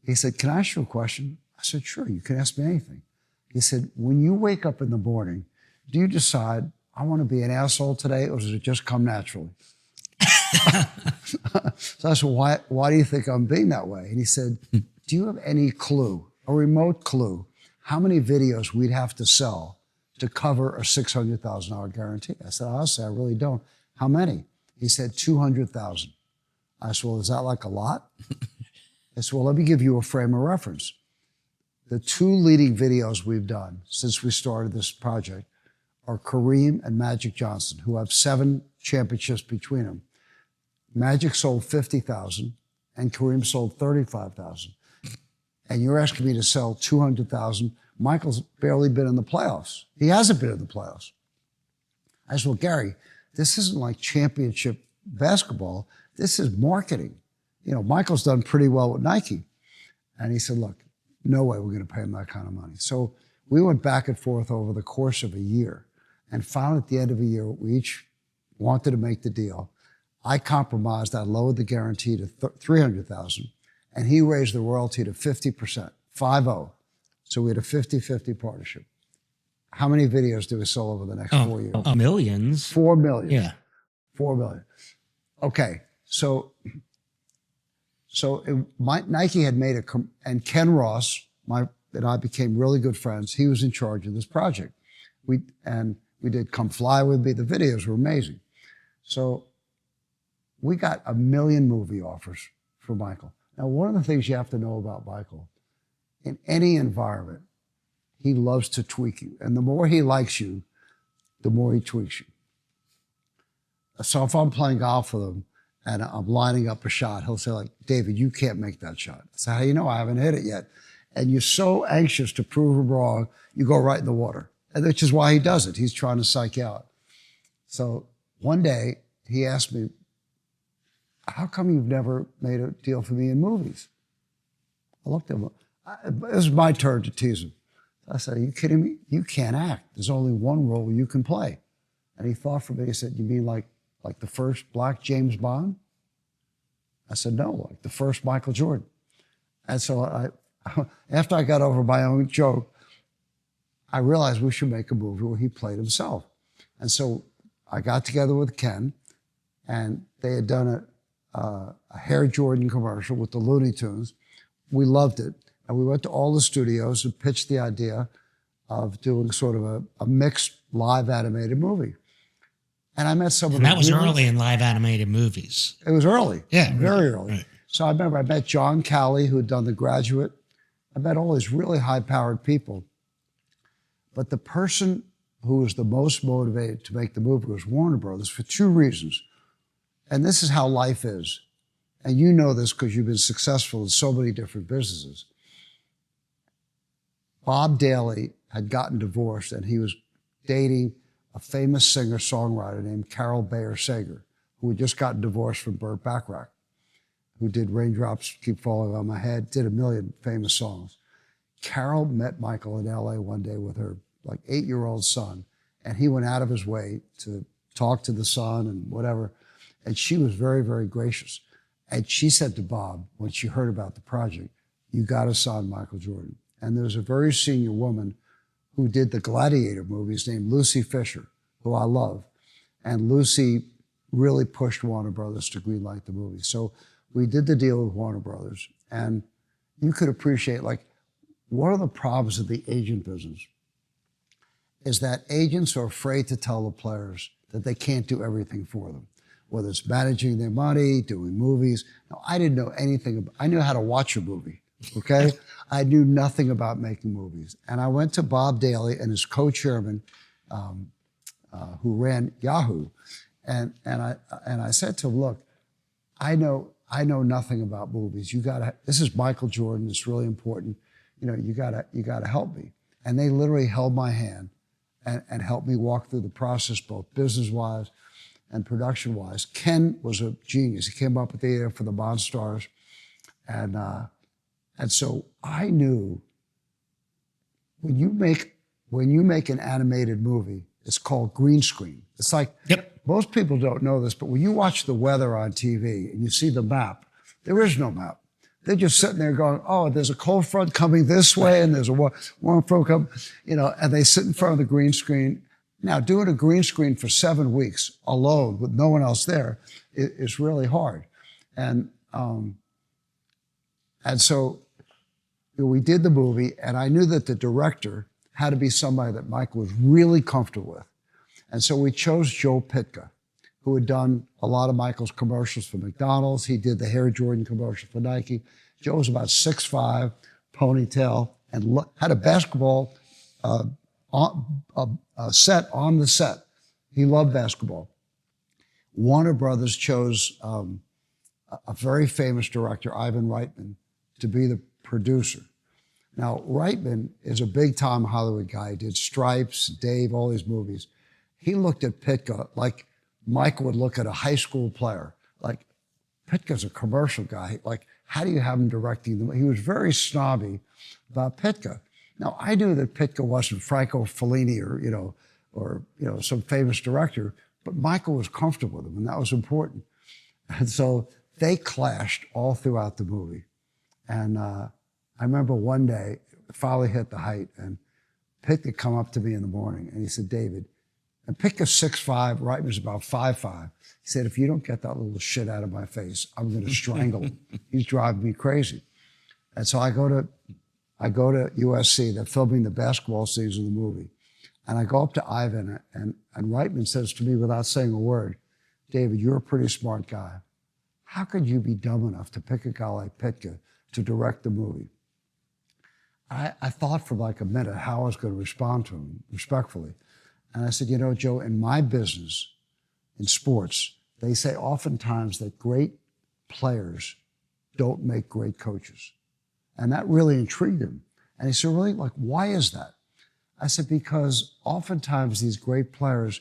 he said, can I ask you a question? I said, sure, you can ask me anything. He said, when you wake up in the morning, do you decide, I want to be an asshole today, or does it just come naturally? So I said, why do you think I'm being that way? And he said, do you have any clue, a remote clue, how many videos we'd have to sell to cover a $600,000 guarantee? I said, honestly, I really don't. How many? He said, 200,000. I said, well, is that like a lot? I said, well, let me give you a frame of reference. The 2 leading videos we've done since we started this project are Kareem and Magic Johnson, who have 7 championships between them. Magic sold 50,000 and Kareem sold 35,000. And you're asking me to sell 200,000. Michael's barely been in the playoffs. He hasn't been in the playoffs. I said, well, Gary, this isn't like championship basketball. This is marketing. You know, Michael's done pretty well with Nike. And he said, look, no way we're going to pay him that kind of money. So we went back and forth over the course of a year and found at the end of a year, we each wanted to make the deal. I compromised. I lowered the guarantee to $300,000, and he raised the royalty to 50%, 5-0. So we had a 50-50 partnership. How many videos did we sell over the next 4 years? Millions. 4 million. Yeah. 4 million. Okay, so Nike had made and Ken Ross, and I became really good friends. He was in charge of this project. We did Come Fly With Me. The videos were amazing. So we got 1 million movie offers for Michael. Now, one of the things you have to know about Michael, in any environment, he loves to tweak you. And the more he likes you, the more he tweaks you. So if I'm playing golf with him and I'm lining up a shot, he'll say like, David, you can't make that shot. I say, how do you know? I haven't hit it yet. And you're so anxious to prove him wrong, you go right in the water. And which is why he does it. He's trying to psych you out. So one day he asked me, how come you've never made a deal for me in movies? I looked at him. It was my turn to tease him. I said, are you kidding me? You can't act. There's only one role you can play. And he thought for me, he said, you mean like the first black James Bond? I said, no, like the first Michael Jordan. And so after I got over my own joke, I realized we should make a movie where he played himself. And so I got together with Ken, and they had done a Hair Jordan commercial with the Looney Tunes. We loved it. And we went to all the studios and pitched the idea of doing sort of a mixed live animated movie. And I met some of And that was really, early in live animated movies. It was early. Yeah. Very early. Right. So I remember I met John Calley, who had done The Graduate. I met all these really high-powered people. But the person who was the most motivated to make the movie was Warner Brothers for 2 reasons. And this is how life is. And you know this because you've been successful in so many different businesses. Bob Daly had gotten divorced, and he was dating a famous singer-songwriter named Carol Bayer Sager, who had just gotten divorced from Burt Bacharach, who did Raindrops Keep Falling on My Head, did 1 million famous songs. Carol met Michael in LA one day with her like 8-year-old son, and he went out of his way to talk to the son and whatever. And she was very, very gracious. And she said to Bob, when she heard about the project, you got to sign Michael Jordan. And there's a very senior woman who did the Gladiator movies named Lucy Fisher, who I love. And Lucy really pushed Warner Brothers to greenlight the movie. So we did the deal with Warner Brothers. And you could appreciate, like, one of the problems of the agent business is that agents are afraid to tell the players that they can't do everything for them, whether it's managing their money, doing movies. Now, I didn't know anything about, I knew how to watch a movie, okay? I knew nothing about making movies. And I went to Bob Daly and his co-chairman, who ran Yahoo, And I said to him, look, I know nothing about movies. This is Michael Jordan. It's really important. You gotta help me. And they literally held my hand and helped me walk through the process, both business-wise and production-wise. Ken was a genius. He came up with the idea for the Monstars. And so I knew when you make an animated movie, it's called green screen. It's like, most people don't know this, but when you watch the weather on TV and you see the map, there is no map. They're just sitting there going, oh, there's a cold front coming this way and there's a warm front coming, and they sit in front of the green screen. Now, doing a green screen for 7 weeks alone with no one else there is really hard. And so we did the movie, and I knew that the director had to be somebody that Michael was really comfortable with. And so we chose Joe Pytka, who had done a lot of Michael's commercials for McDonald's. He did the Air Jordan commercial for Nike. Joe was about 6'5", ponytail, and had a basketball set on the set. He loved basketball. Warner Brothers chose a very famous director, Ivan Reitman, to be the producer. Now, Reitman is a big-time Hollywood guy. He did Stripes, Dave, all these movies. He looked at Pytka like Michael would look at a high school player. Like, Pytka's a commercial guy. Like, how do you have him directing them? He was very snobby about Pytka. Now, I knew that Pytka wasn't Franco Fellini or some famous director, but Michael was comfortable with him, and that was important. And so they clashed all throughout the movie. And I remember one day, it finally hit the height, and Pytka come up to me in the morning, and he said, David, and Pytka's 6'5", Reitman's about 5'5". He said, if you don't get that little shit out of my face, I'm going to strangle him. He's driving me crazy. And so I go to USC. They're filming the basketball scenes in the movie. And I go up to Ivan, and Reitman says to me without saying a word, David, you're a pretty smart guy. How could you be dumb enough to pick a guy like Pytka to direct the movie? I thought for like a minute how I was going to respond to him respectfully. And I said, Joe, in my business, in sports, they say oftentimes that great players don't make great coaches. And that really intrigued him. And he said, really? Like, why is that? I said, because oftentimes these great players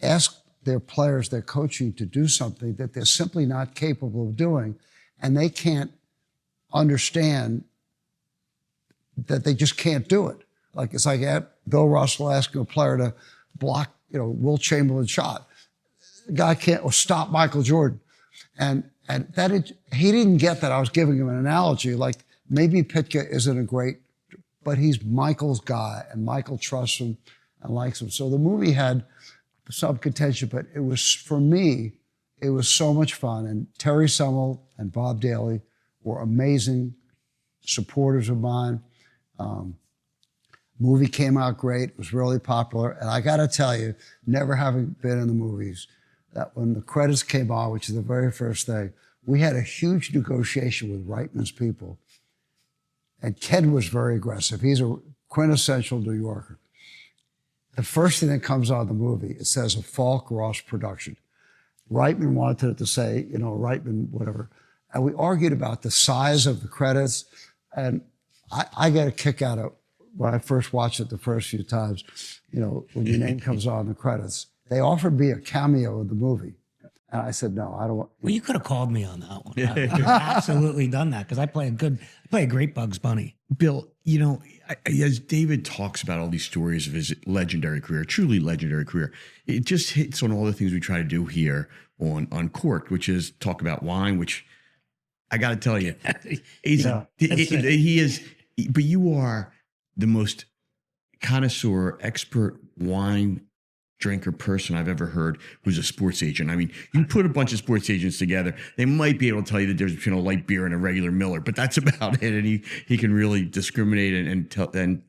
ask their players, their coaching, to do something that they're simply not capable of doing, and they can't understand that they just can't do it. Like, it's like Bill Russell asking a player to block, Will Chamberlain's shot. The guy can't, or stop Michael Jordan. And he didn't get that I was giving him an analogy, like maybe Pytka isn't a great, but he's Michael's guy, and Michael trusts him and likes him. So the movie had some contention, but it was, for me, it was so much fun. And Terry Semmel and Bob Daly were amazing supporters of mine. Movie came out great. It was really popular. And I got to tell you, never having been in the movies, that when the credits came on, which is the very first thing, we had a huge negotiation with Reitman's people. And Ken was very aggressive. He's a quintessential New Yorker. The first thing that comes out of the movie, it says a Falk Ross production. Reitman wanted it to say, Reitman, whatever. And we argued about the size of the credits. And I got a kick out of when I first watched it the first few times, when your name comes on the credits. They offered me a cameo in the movie. And I said, no, I don't want. Well, you could have called me on that one. I've absolutely done that because I play a great Bugs Bunny. Bill, as David talks about all these stories of his legendary career, truly legendary career, it just hits on all the things we try to do here on Uncorked, which is talk about wine, which I got to tell you, he is, but you are the most connoisseur, expert wine drinker person I've ever heard who's a sports agent. I mean, you put a bunch of sports agents together, they might be able to tell you the difference between a light beer and a regular Miller, but that's about it. And he can really discriminate and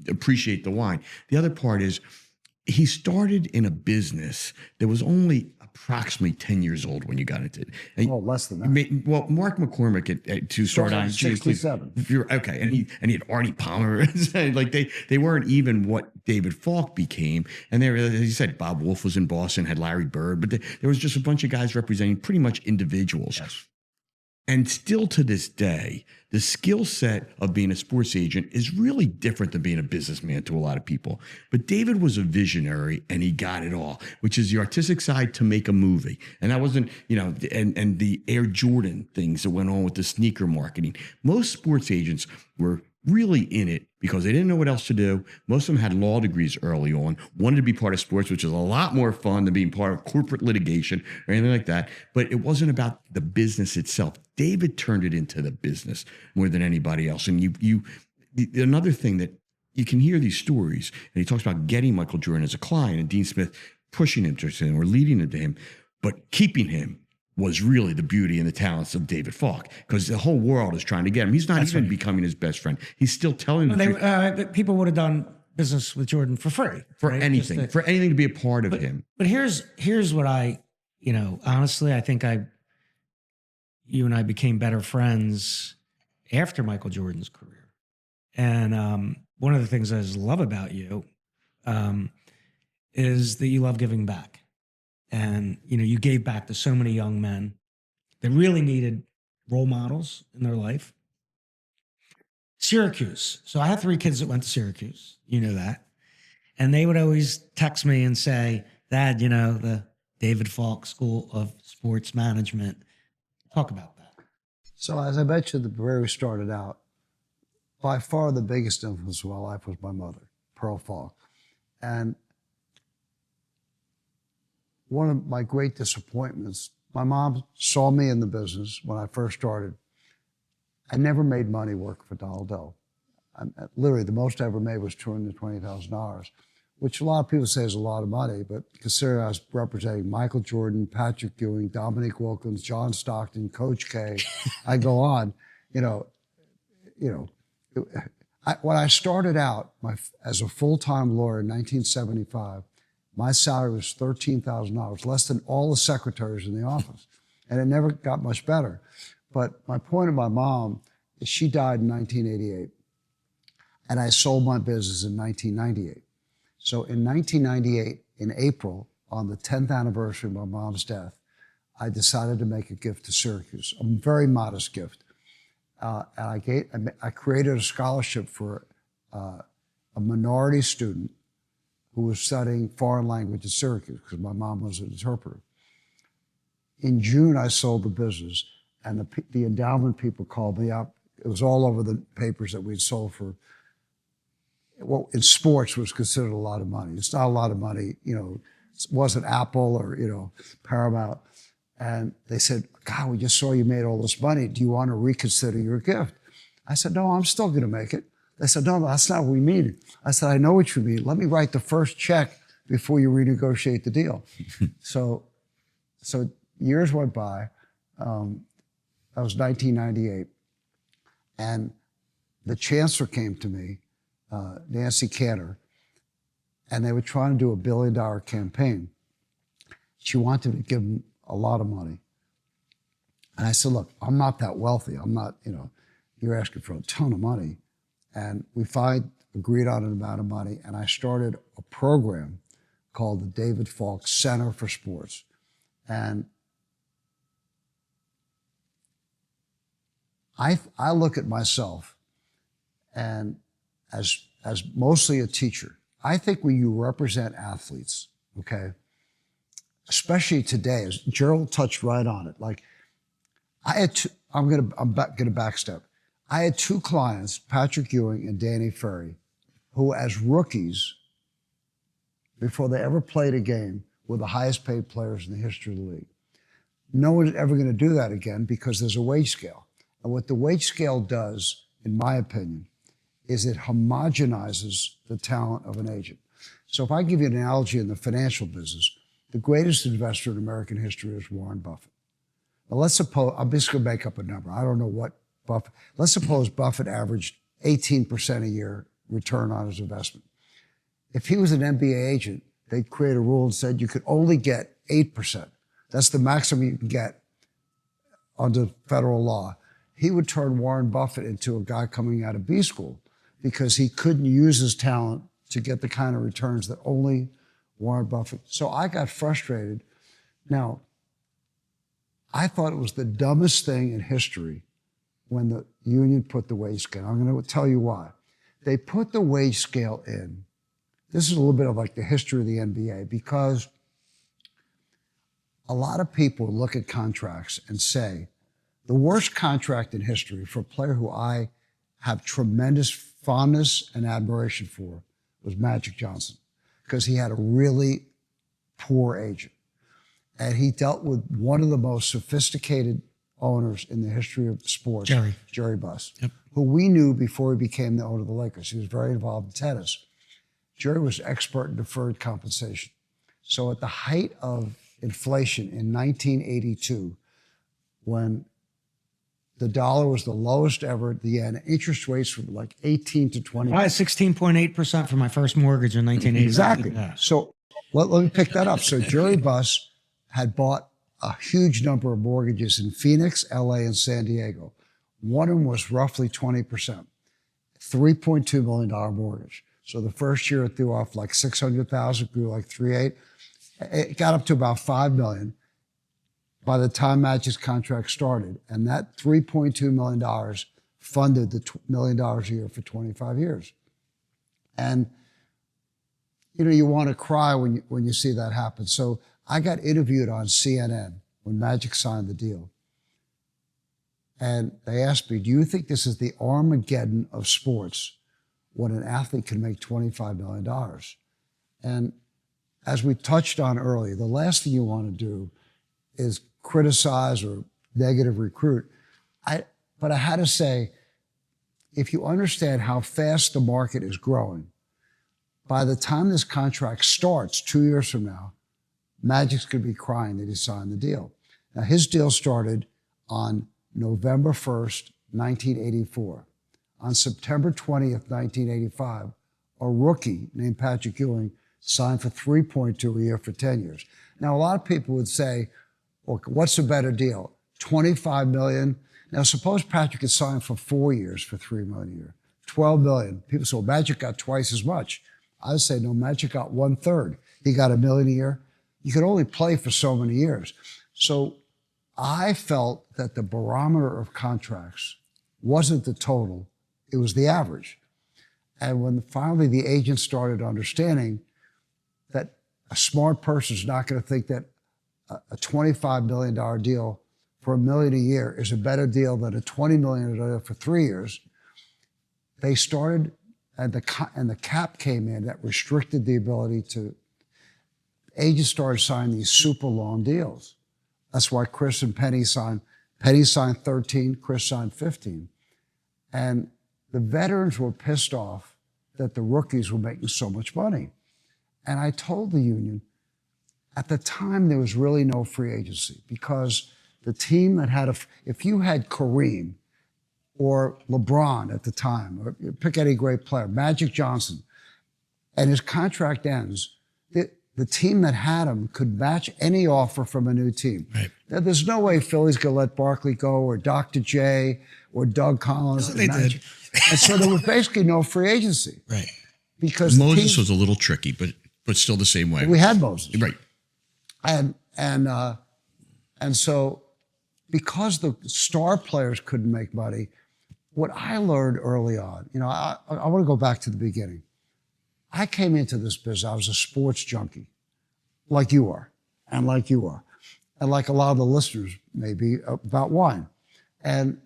appreciate the wine. The other part is he started in a business that was only approximately 10 years old when you got into it. And Oh, less than that. well, Mark McCormick to start Started on at 67. Okay, and he had Arnie Palmer. Like they weren't even what David Falk became. And there, as you said, Bob Wolf was in Boston, had Larry Bird, but there was just a bunch of guys representing pretty much individuals. Yes. And still to this day, the skill set of being a sports agent is really different than being a businessman to a lot of people. But David was a visionary and he got it all, which is the artistic side to make a movie. And that wasn't, and the Air Jordan things that went on with the sneaker marketing. Most sports agents were really in it because they didn't know what else to do. Most of them had law degrees early on, wanted to be part of sports, which is a lot more fun than being part of corporate litigation or anything like that. But it wasn't about the business itself. David turned it into the business more than anybody else. And another thing that you can hear these stories, and he talks about getting Michael Jordan as a client and Dean Smith pushing him to him or leading him to him, but keeping him was really the beauty and the talents of David Falk, because the whole world is trying to get him. He's not even becoming his best friend. He's still telling the truth. People would have done business with Jordan for free. For right? anything to be a part of him. But here's what honestly, I think you and I became better friends after Michael Jordan's career. And one of the things I just love about you is that you love giving back. And, you gave back to so many young men that really needed role models in their life. Syracuse. So I had 3 kids that went to Syracuse. You know that. And they would always text me and say, Dad, the David Falk School of Sports Management. Talk about that. So as I mentioned at the very started out, by far the biggest influence in my life was my mother, Pearl Falk. And one of my great disappointments, my mom saw me in the business when I first started. I never made money working for Donald Doe. Literally, the most I ever made was $220,000, which a lot of people say is a lot of money, but considering I was representing Michael Jordan, Patrick Ewing, Dominique Wilkins, John Stockton, Coach K, I go on, when I started out as a full-time lawyer in 1975, my salary was $13,000, less than all the secretaries in the office. And it never got much better. But my point of my mom is she died in 1988. And I sold my business in 1998. So in 1998, in April, on the 10th anniversary of my mom's death, I decided to make a gift to Syracuse, a very modest gift. And I created a scholarship for a minority student who was studying foreign language at Syracuse, because my mom was an interpreter. In June, I sold the business, and the endowment people called me up. It was all over the papers that we'd sold for, well, in sports was considered a lot of money. It's not a lot of money, it wasn't Apple or, Paramount. And they said, God, we just saw you made all this money. Do you want to reconsider your gift? I said, no, I'm still going to make it. They said, no, that's not what we mean. I said, I know what you mean. Let me write the first check before you renegotiate the deal. So years went by. That was 1998. And the chancellor came to me, Nancy Cantor, and they were trying to do $1 billion campaign. She wanted to give them a lot of money. And I said, look, I'm not that wealthy. I'm not, you're asking for a ton of money. And we agreed on an amount of money, and I started a program called the David Falk Center for Sports. And I look at myself and as mostly a teacher. I think when you represent athletes, okay, especially today, as Gerald touched right on it, like I'm gonna backstep. I had 2 clients, Patrick Ewing and Danny Ferry, who as rookies, before they ever played a game, were the highest paid players in the history of the league. No one's ever going to do that again because there's a wage scale. And what the wage scale does, in my opinion, is it homogenizes the talent of an agent. So if I give you an analogy in the financial business, the greatest investor in American history is Warren Buffett. Now let's suppose, I'm just going to make up a number. I don't know what Buffett, let's suppose Buffett averaged 18% a year return on his investment. If he was an MBA agent, they created a rule and said you could only get 8%. That's the maximum you can get under federal law. He would turn Warren Buffett into a guy coming out of B school because he couldn't use his talent to get the kind of returns that only Warren Buffett. So I got frustrated. Now, I thought it was the dumbest thing in history when the union put the wage scale. I'm going to tell you why. They put the wage scale in. This is a little bit of like the history of the NBA, because a lot of people look at contracts and say, the worst contract in history for a player who I have tremendous fondness and admiration for was Magic Johnson, because he had a really poor agent. And he dealt with one of the most sophisticated owners in the history of sports, Jerry Buss, who we knew before he became the owner of the Lakers. He was very involved in tennis. Jerry was expert in deferred compensation. So at the height of inflation in 1982, when the dollar was the lowest ever, the yen, interest rates were like 18 to 20. I had 16.8% for my first mortgage in 1980. Exactly. Yeah. So let me pick that up. So Jerry Buss had bought a huge number of mortgages in Phoenix, LA, and San Diego. One of them was roughly 20%, $3.2 million mortgage. So the first year it threw off like 600,000, grew like 3.8. It got up to about 5 million by the time Magic's contract started. And that $3.2 million funded the $1 million a year for 25 years. And, you know, you want to cry when you see that happen. So I got interviewed on CNN when Magic signed the deal. And they asked me, do you think this is the Armageddon of sports when an athlete can make $25 million? And as we touched on earlier, the last thing you want to do is criticize or negative recruit. But I had to say, if you understand how fast the market is growing, by the time this contract starts 2 years from now, Magic's going to be crying that he signed the deal. Now, his deal started on November 1st, 1984. On September 20th, 1985, a rookie named Patrick Ewing signed for $3.2 a year for 10 years. Now, a lot of people would say, well, what's a better deal? $25 million. Now, suppose Patrick had signed for 4 years for $3 million a year, $12 million. People say, well, Magic got twice as much. I would say, no, Magic got 1/3. He got $1 million a year. You could only play for so many years. So I felt that the barometer of contracts wasn't the total, it was the average. And when finally the agent started understanding that a smart person is not going to think that a $25 million deal for $1 million a year is a better deal than a $20 million deal for 3 years, they started, and the cap came in that restricted the ability to, agents started signing these super long deals. That's why Chris and Penny signed 13, Chris signed 15. And the veterans were pissed off that the rookies were making so much money. And I told the union, at the time, there was really no free agency, because the team that had if you had Kareem or LeBron at the time, or pick any great player, Magic Johnson, and his contract ends, the team that had him could match any offer from a new team. Right. Now, there's no way Philly's going to let Barkley go, or Dr. J, or Doug Collins. No, they did. And so there was basically no free agency. Right. Because Moses was a little tricky, but still the same way. We had Moses. Right. And so because the star players couldn't make money, what I learned early on, you know, I want to go back to the beginning. I came into this business, I was a sports junkie, like you are, and like you are, and like a lot of the listeners maybe about wine. And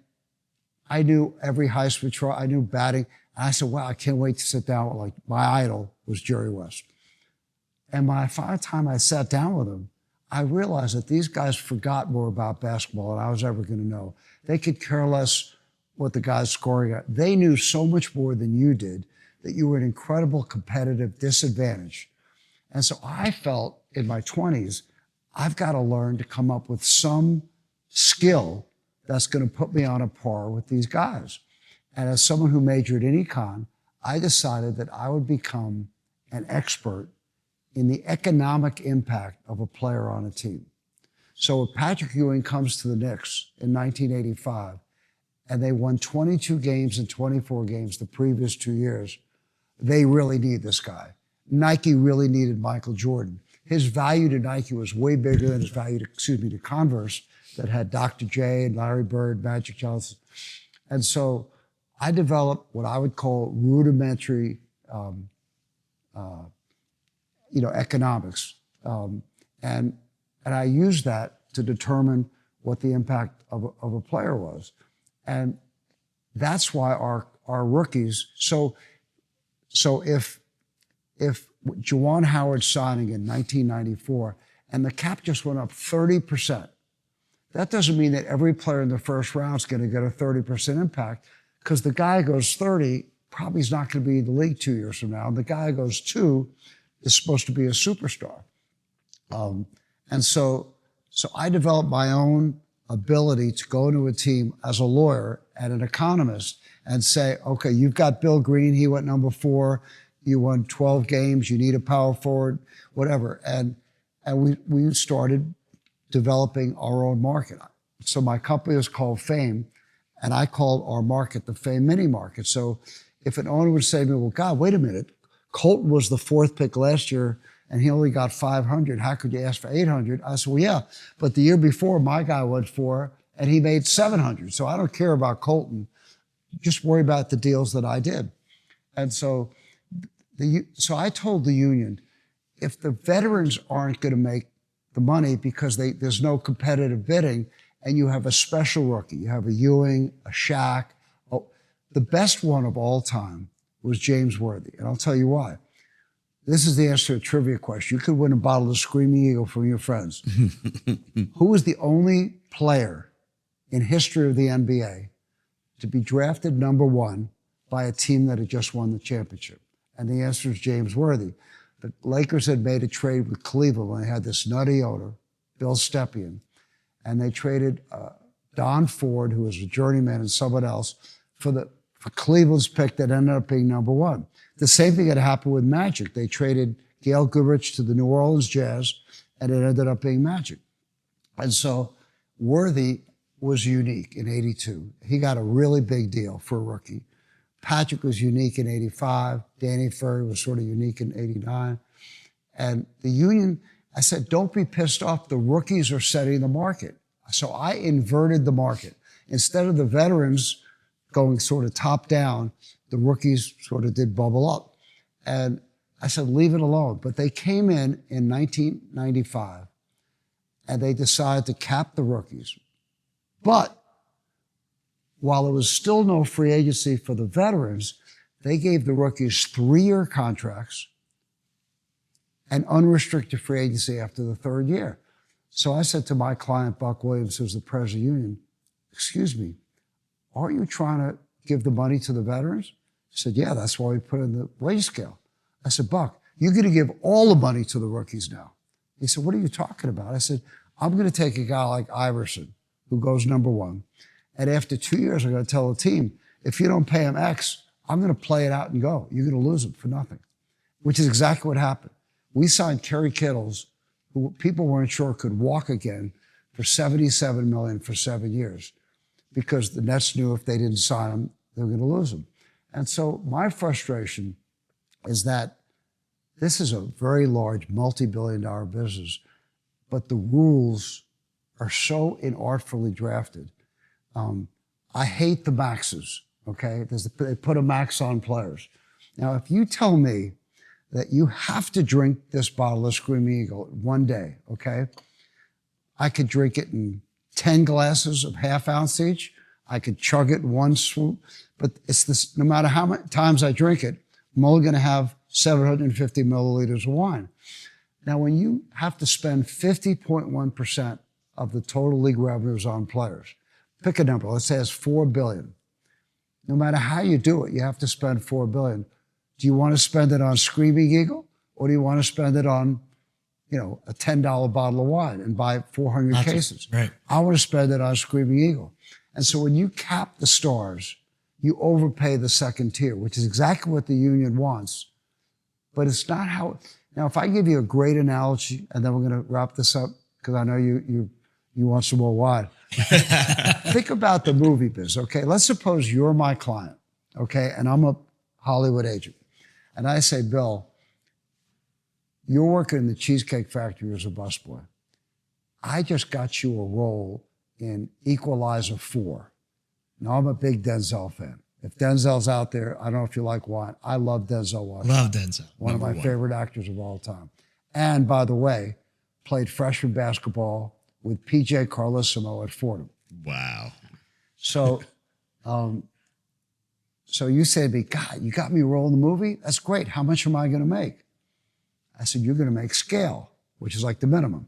I knew every high school trial, I knew batting, and I said, wow, I can't wait to sit down with, like, my idol was Jerry West. And by the final time I sat down with him, I realized that these guys forgot more about basketball than I was ever going to know. They could care less what the guy's scoring at. They knew so much more than you did, that you were an incredible competitive disadvantage. And so I felt in my 20s, I've got to learn to come up with some skill that's going to put me on a par with these guys. And as someone who majored in econ, I decided that I would become an expert in the economic impact of a player on a team. So if Patrick Ewing comes to the Knicks in 1985 and they won 22 games and 24 games the previous 2 years, they really need this guy. Nike really needed Michael Jordan. His value to Nike was way bigger than his value to Converse that had Dr. J and Larry Bird, Magic Johnson. And so I developed what I would call rudimentary economics. And I used that to determine what the impact of a player was. And that's why our rookies, so if Juwan Howard's signing in 1994 and the cap just went up 30%, that doesn't mean that every player in the first round is going to get a 30% impact, because the guy who goes 30 probably is not going to be in the league 2 years from now. And the guy who goes 2 is supposed to be a superstar. And so I developed my own ability to go into a team as a lawyer and an economist and say, okay, you've got Bill Green, he went number 4, you won 12 games, you need a power forward, whatever. And we started developing our own market. So my company was called Fame, and I called our market the Fame Mini Market. So if an owner would say to me, well, God, wait a minute, Colton was the 4th pick last year and he only got 500. How could you ask for 800? I said, well, yeah, but the year before my guy went 4 and he made 700. So I don't care about Colton. Just worry about the deals that I did. And so I told the union, if the veterans aren't going to make the money because there's no competitive bidding, and you have a special rookie, you have a Ewing, a Shaq. Oh, the best one of all time was James Worthy, and I'll tell you why. This is the answer to a trivia question. You could win a bottle of Screaming Eagle from your friends. Who was the only player in history of the NBA to be drafted number 1 by a team that had just won the championship? And the answer is James Worthy. The Lakers had made a trade with Cleveland when they had this nutty owner, Bill Stepien, and they traded Don Ford, who was a journeyman, and someone else for Cleveland's pick that ended up being number 1. The same thing had happened with Magic. They traded Gail Goodrich to the New Orleans Jazz, and it ended up being Magic. And so Worthy was unique in '82. He got a really big deal for a rookie. Patrick was unique in '85. Danny Ferry was sort of unique in '89. And the union, I said, don't be pissed off. The rookies are setting the market. So I inverted the market. Instead of the veterans going sort of top down, the rookies sort of did bubble up. And I said, leave it alone. But they came in 1995 and they decided to cap the rookies. But while there was still no free agency for the veterans, they gave the rookies 3-year contracts and unrestricted free agency after the 3rd year. So I said to my client, Buck Williams, who's the president of the union, excuse me, aren't you trying to give the money to the veterans? He said, yeah, that's why we put in the wage scale. I said, Buck, you're going to give all the money to the rookies now. He said, what are you talking about? I said, I'm going to take a guy like Iverson, who goes number 1, and after 2 years, I'm going to tell the team, if you don't pay him X, I'm going to play it out and go. You're going to lose him for nothing, which is exactly what happened. We signed Kerry Kittles, who people weren't sure could walk again, for $77 million for 7 years, because the Nets knew if they didn't sign him, they were going to lose him. And so my frustration is that this is a very large, multi-billion-dollar business, but the rules are so inartfully drafted. I hate the maxes, okay? They put a max on players. Now, if you tell me that you have to drink this bottle of Screaming Eagle one day, okay? I could drink it in 10 glasses of ½ ounce each. I could chug it in one swoop, but it's this, no matter how many times I drink it, I'm only going to have 750 milliliters of wine. Now, when you have to spend 50.1% of the total league revenues on players, pick a number, let's say it's $4 billion. No matter how you do it, you have to spend $4 billion. Do you want to spend it on Screaming Eagle, or do you want to spend it on, a $10 bottle of wine and buy 400 cases? Right. I want to spend it on Screaming Eagle. And so when you cap the stars, you overpay the second tier, which is exactly what the union wants. But it's not how, Now, if I give you a great analogy, and then we're going to wrap this up, because I know you want some more wine. Think about the movie biz, okay? Let's suppose you're my client, okay? And I'm a Hollywood agent. And I say, Bill, you're working in the Cheesecake Factory as a busboy. I just got you a role in Equalizer 4. Now, I'm a big Denzel fan. If Denzel's out there, I don't know if you like wine. I love Denzel Washington. Love Denzel. One of my favorite actors of all time. And by the way, played freshman basketball with PJ Carlissimo at Fordham. Wow. So, so you said to me, God, you got me a role in the movie? That's great. How much am I going to make? I said, you're going to make scale, which is like the minimum.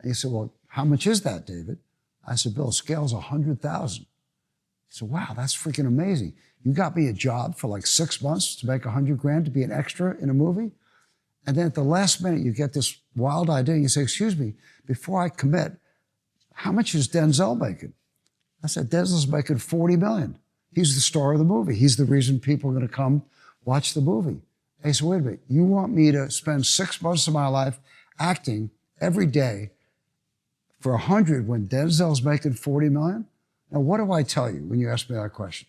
And he said, well, how much is that, David? I said, Bill, scale's $100,000. He said, wow, that's freaking amazing. You got me a job for like 6 months to make $100,000 to be an extra in a movie? And then at the last minute, you get this wild idea. And you say, excuse me, before I commit, how much is Denzel making? I said, Denzel's making $40 million. He's the star of the movie. He's the reason people are going to come watch the movie. He said, wait a minute, you want me to spend 6 months of my life acting every day for 100 when Denzel's making $40 million? Now, what do I tell you when you ask me that question?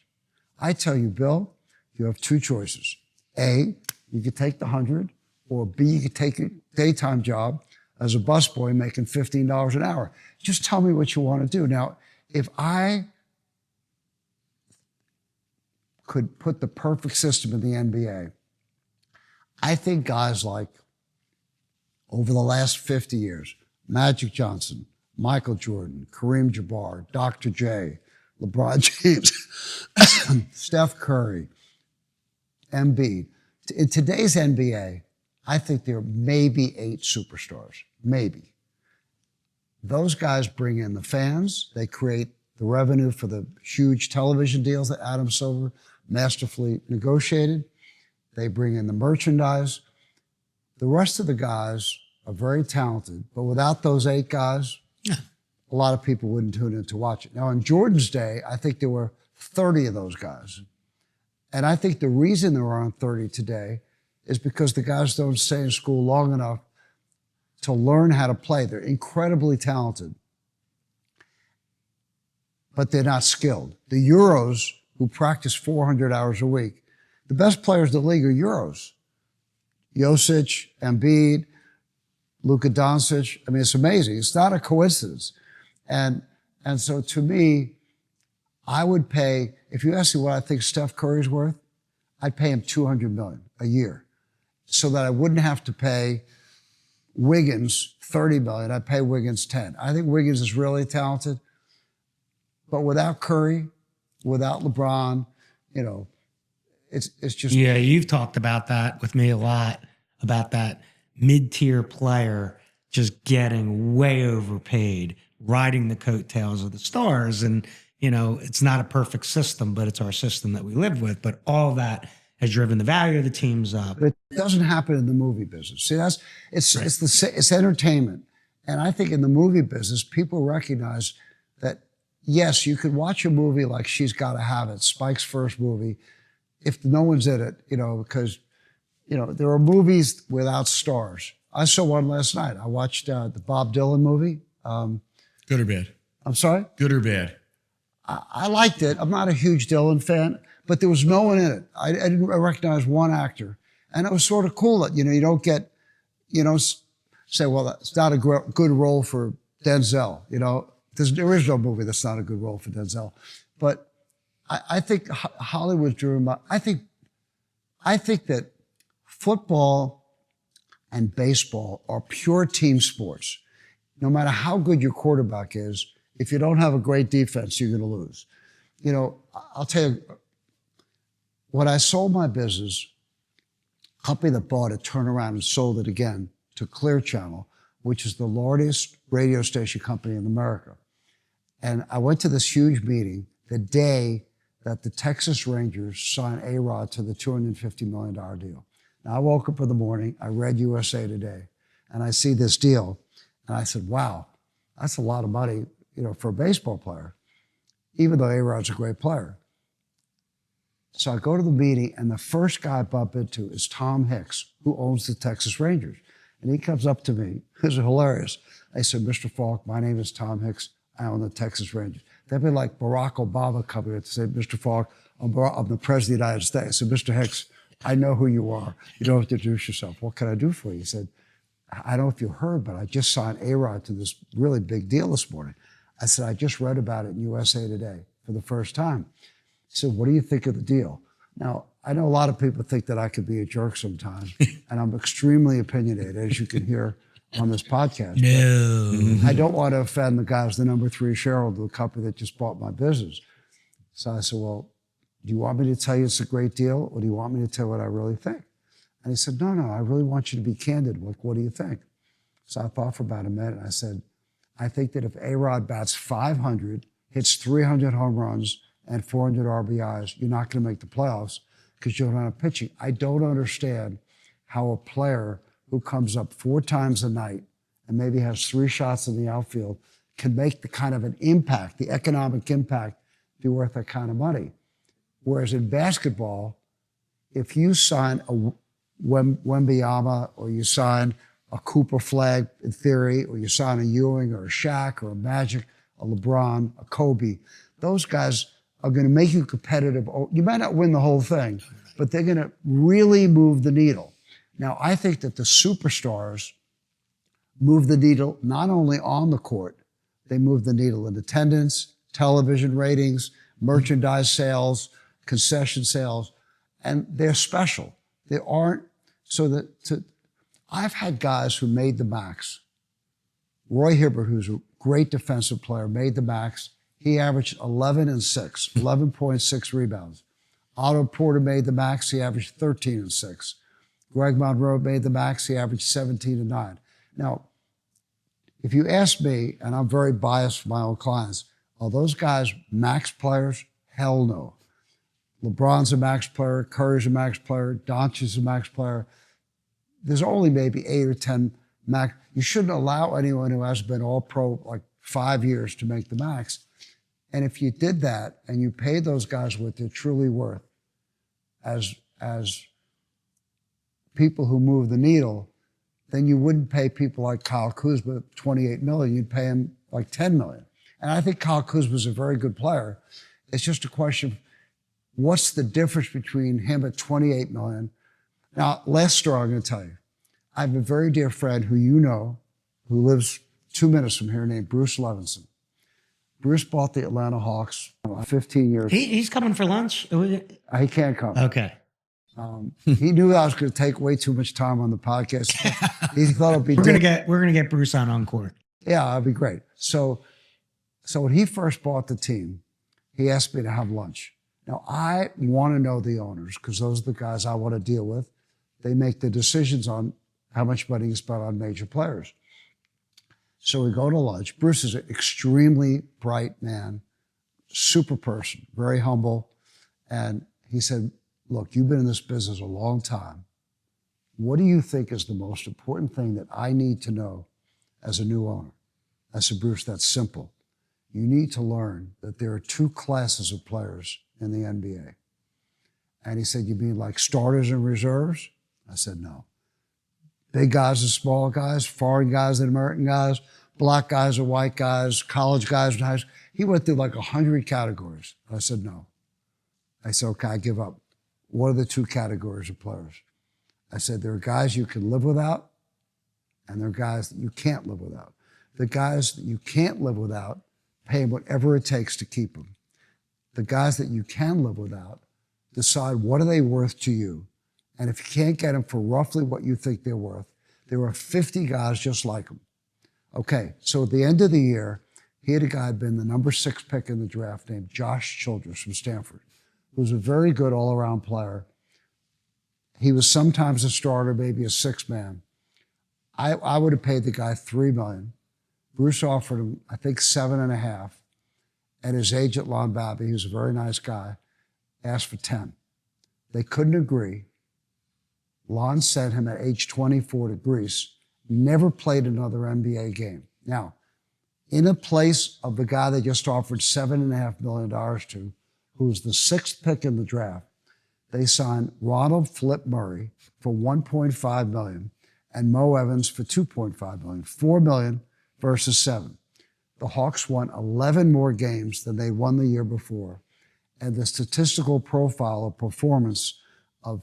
I tell you, Bill, you have two choices. A, you could take the 100, or B, you could take a daytime job as a busboy making $15 an hour. Just tell me what you want to do. Now, if I could put the perfect system in the NBA, I think guys like, over the last 50 years, Magic Johnson, Michael Jordan, Kareem Jabbar, Dr. J, LeBron James, Steph Curry, Embiid. In today's NBA, I think there are maybe 8 superstars, maybe. Those guys bring in the fans. They create the revenue for the huge television deals that Adam Silver masterfully negotiated. They bring in the merchandise. The rest of the guys are very talented, but without those 8 guys, a lot of people wouldn't tune in to watch it. Now, in Jordan's day, I think there were 30 of those guys. And I think the reason there aren't 30 today is because the guys don't stay in school long enough to learn how to play. They're incredibly talented, but they're not skilled. The Euros, who practice 400 hours a week, the best players in the league are Euros. Jokic, Embiid, Luka Doncic. I mean, it's amazing. It's not a coincidence. And so to me, I would pay, if you ask me what I think Steph Curry's worth, I'd pay him $200 million a year so that I wouldn't have to pay Wiggins $30 million. I'd pay Wiggins 10. I think Wiggins is really talented, but without Curry, without LeBron, you know, it's just. Yeah, you've talked about that with me a lot, about that mid-tier player just getting way overpaid, riding the coattails of the stars. And, you know, it's not a perfect system, but it's our system that we live with. But all that has driven the value of the teams up. It doesn't happen in the movie business. See, it's entertainment. And I think in the movie business, people recognize that, yes, you could watch a movie like She's Gotta Have It, Spike's first movie, if no one's in it, you know, because, you know, there are movies without stars. I saw one last night. I watched the Bob Dylan movie. Good or bad? I'm sorry? Good or bad? I liked it. I'm not a huge Dylan fan, but there was no one in it. I didn't recognize one actor. And it was sort of cool that, you know, you don't get, you know, say, well, that's not a good role for Denzel. You know, there is no movie that's not a good role for Denzel. But I think Hollywood's driven by, I think that football and baseball are pure team sports. No matter how good your quarterback is, if you don't have a great defense, you're going to lose. You know, I'll tell you, when I sold my business, a company that bought it turned around and sold it again to Clear Channel, which is the largest radio station company in America. And I went to this huge meeting the day that the Texas Rangers signed A-Rod to the $250 million deal. Now, I woke up in the morning, I read USA Today, and I see this deal, and I said, wow, that's a lot of money, you know, for a baseball player, even though A-Rod's a great player. So I go to the meeting, and the first guy I bump into is Tom Hicks, who owns the Texas Rangers. And he comes up to me. It was hilarious. I said, Mr. Falk, my name is Tom Hicks. I own the Texas Rangers. That'd be like Barack Obama coming in to say, Mr. Falk, I'm the President of the United States. I said, Mr. Hicks, I know who you are. You don't have to introduce yourself. What can I do for you? He said, I don't know if you heard, but I just signed A-Rod to this really big deal this morning. I said, I just read about it in USA Today for the first time. He said, what do you think of the deal? Now, I know a lot of people think that I could be a jerk sometimes, and I'm extremely opinionated, as you can hear on this podcast. No. I don't want to offend the guy who's the number 3 shareholder of the company that just bought my business. So I said, well, do you want me to tell you it's a great deal, or do you want me to tell you what I really think? And he said, no, I really want you to be candid. Like, what do you think? So I thought for about a minute, and I said, I think that if A-Rod bats 500, hits 300 home runs and 400 RBIs, you're not going to make the playoffs because you don't have pitching. I don't understand how a player who comes up 4 times a night and maybe has 3 shots in the outfield can make the kind of an impact, the economic impact, be worth that kind of money. Whereas in basketball, if you sign a Wembanyama, or you sign a Cooper Flag in theory, or you sign a Ewing or a Shaq or a Magic, a LeBron, a Kobe, those guys are going to make you competitive. You might not win the whole thing, but they're going to really move the needle. Now, I think that the superstars move the needle not only on the court, they move the needle in attendance, television ratings, merchandise sales, concession sales, and they're special. They aren't so that I've had guys who made the max. Roy Hibbert, who's a great defensive player, made the max. He averaged 11 and 6, 11.6 rebounds. Otto Porter made the max. He averaged 13 and 6. Greg Monroe made the max. He averaged 17 and 9. Now, if you ask me, and I'm very biased for my own clients, are those guys max players? Hell no. LeBron's a max player. Curry's a max player. Doncic's a max player. There's only maybe 8 or 10 max. You shouldn't allow anyone who has been all pro like 5 years to make the max. And if you did that and you paid those guys what they're truly worth as people who move the needle, then you wouldn't pay people like Kyle Kuzma $28 million. You'd pay him like $10 million. And I think Kyle Kuzma is a very good player. It's just a question of what's the difference between him at $28 million. Now, last story I'm going to tell you. I have a very dear friend who you know, who lives 2 minutes from here, named Bruce Levinson. Bruce bought the Atlanta Hawks 15 years. He's coming for lunch? He can't come. Okay. He knew I was going to take way too much time on the podcast. He thought it'd be. We're gonna get Bruce on Uncorked. Yeah, that'd be great. So when he first bought the team, he asked me to have lunch. Now I want to know the owners because those are the guys I want to deal with. They make the decisions on how much money you spend on major players. So we go to lunch. Bruce is an extremely bright man, super person, very humble, and he said, look, you've been in this business a long time. What do you think is the most important thing that I need to know as a new owner? I said, Bruce, that's simple. You need to learn that there are 2 classes of players in the NBA. And he said, you mean like starters and reserves? I said, no. Big guys and small guys, foreign guys and American guys, black guys and white guys, college guys and high school. He went through like 100 categories. I said, no. I said, okay, I give up. What are the 2 categories of players? I said, there are guys you can live without, and there are guys that you can't live without. The guys that you can't live without, pay them whatever it takes to keep them. The guys that you can live without, decide what are they worth to you. And if you can't get them for roughly what you think they're worth, there are 50 guys just like them. Okay, so at the end of the year, he had a guy who'd been the number 6 pick in the draft named Josh Childress from Stanford, who's a very good all-around player. He was sometimes a starter, maybe a 6th man. I would have paid the guy $3 million. Bruce offered him, I think, 7.5. And his agent, Lon Babby, he was a very nice guy, asked for 10. They couldn't agree. Lon sent him at age 24 to Greece, never played another NBA game. Now, in a place of the guy they just offered $7.5 million to, who was the 6th pick in the draft, they signed Ronald Flip Murray for $1.5 million and Mo Evans for $2.5 million, $4 million versus 7. The Hawks won 11 more games than they won the year before, and the statistical profile of performance of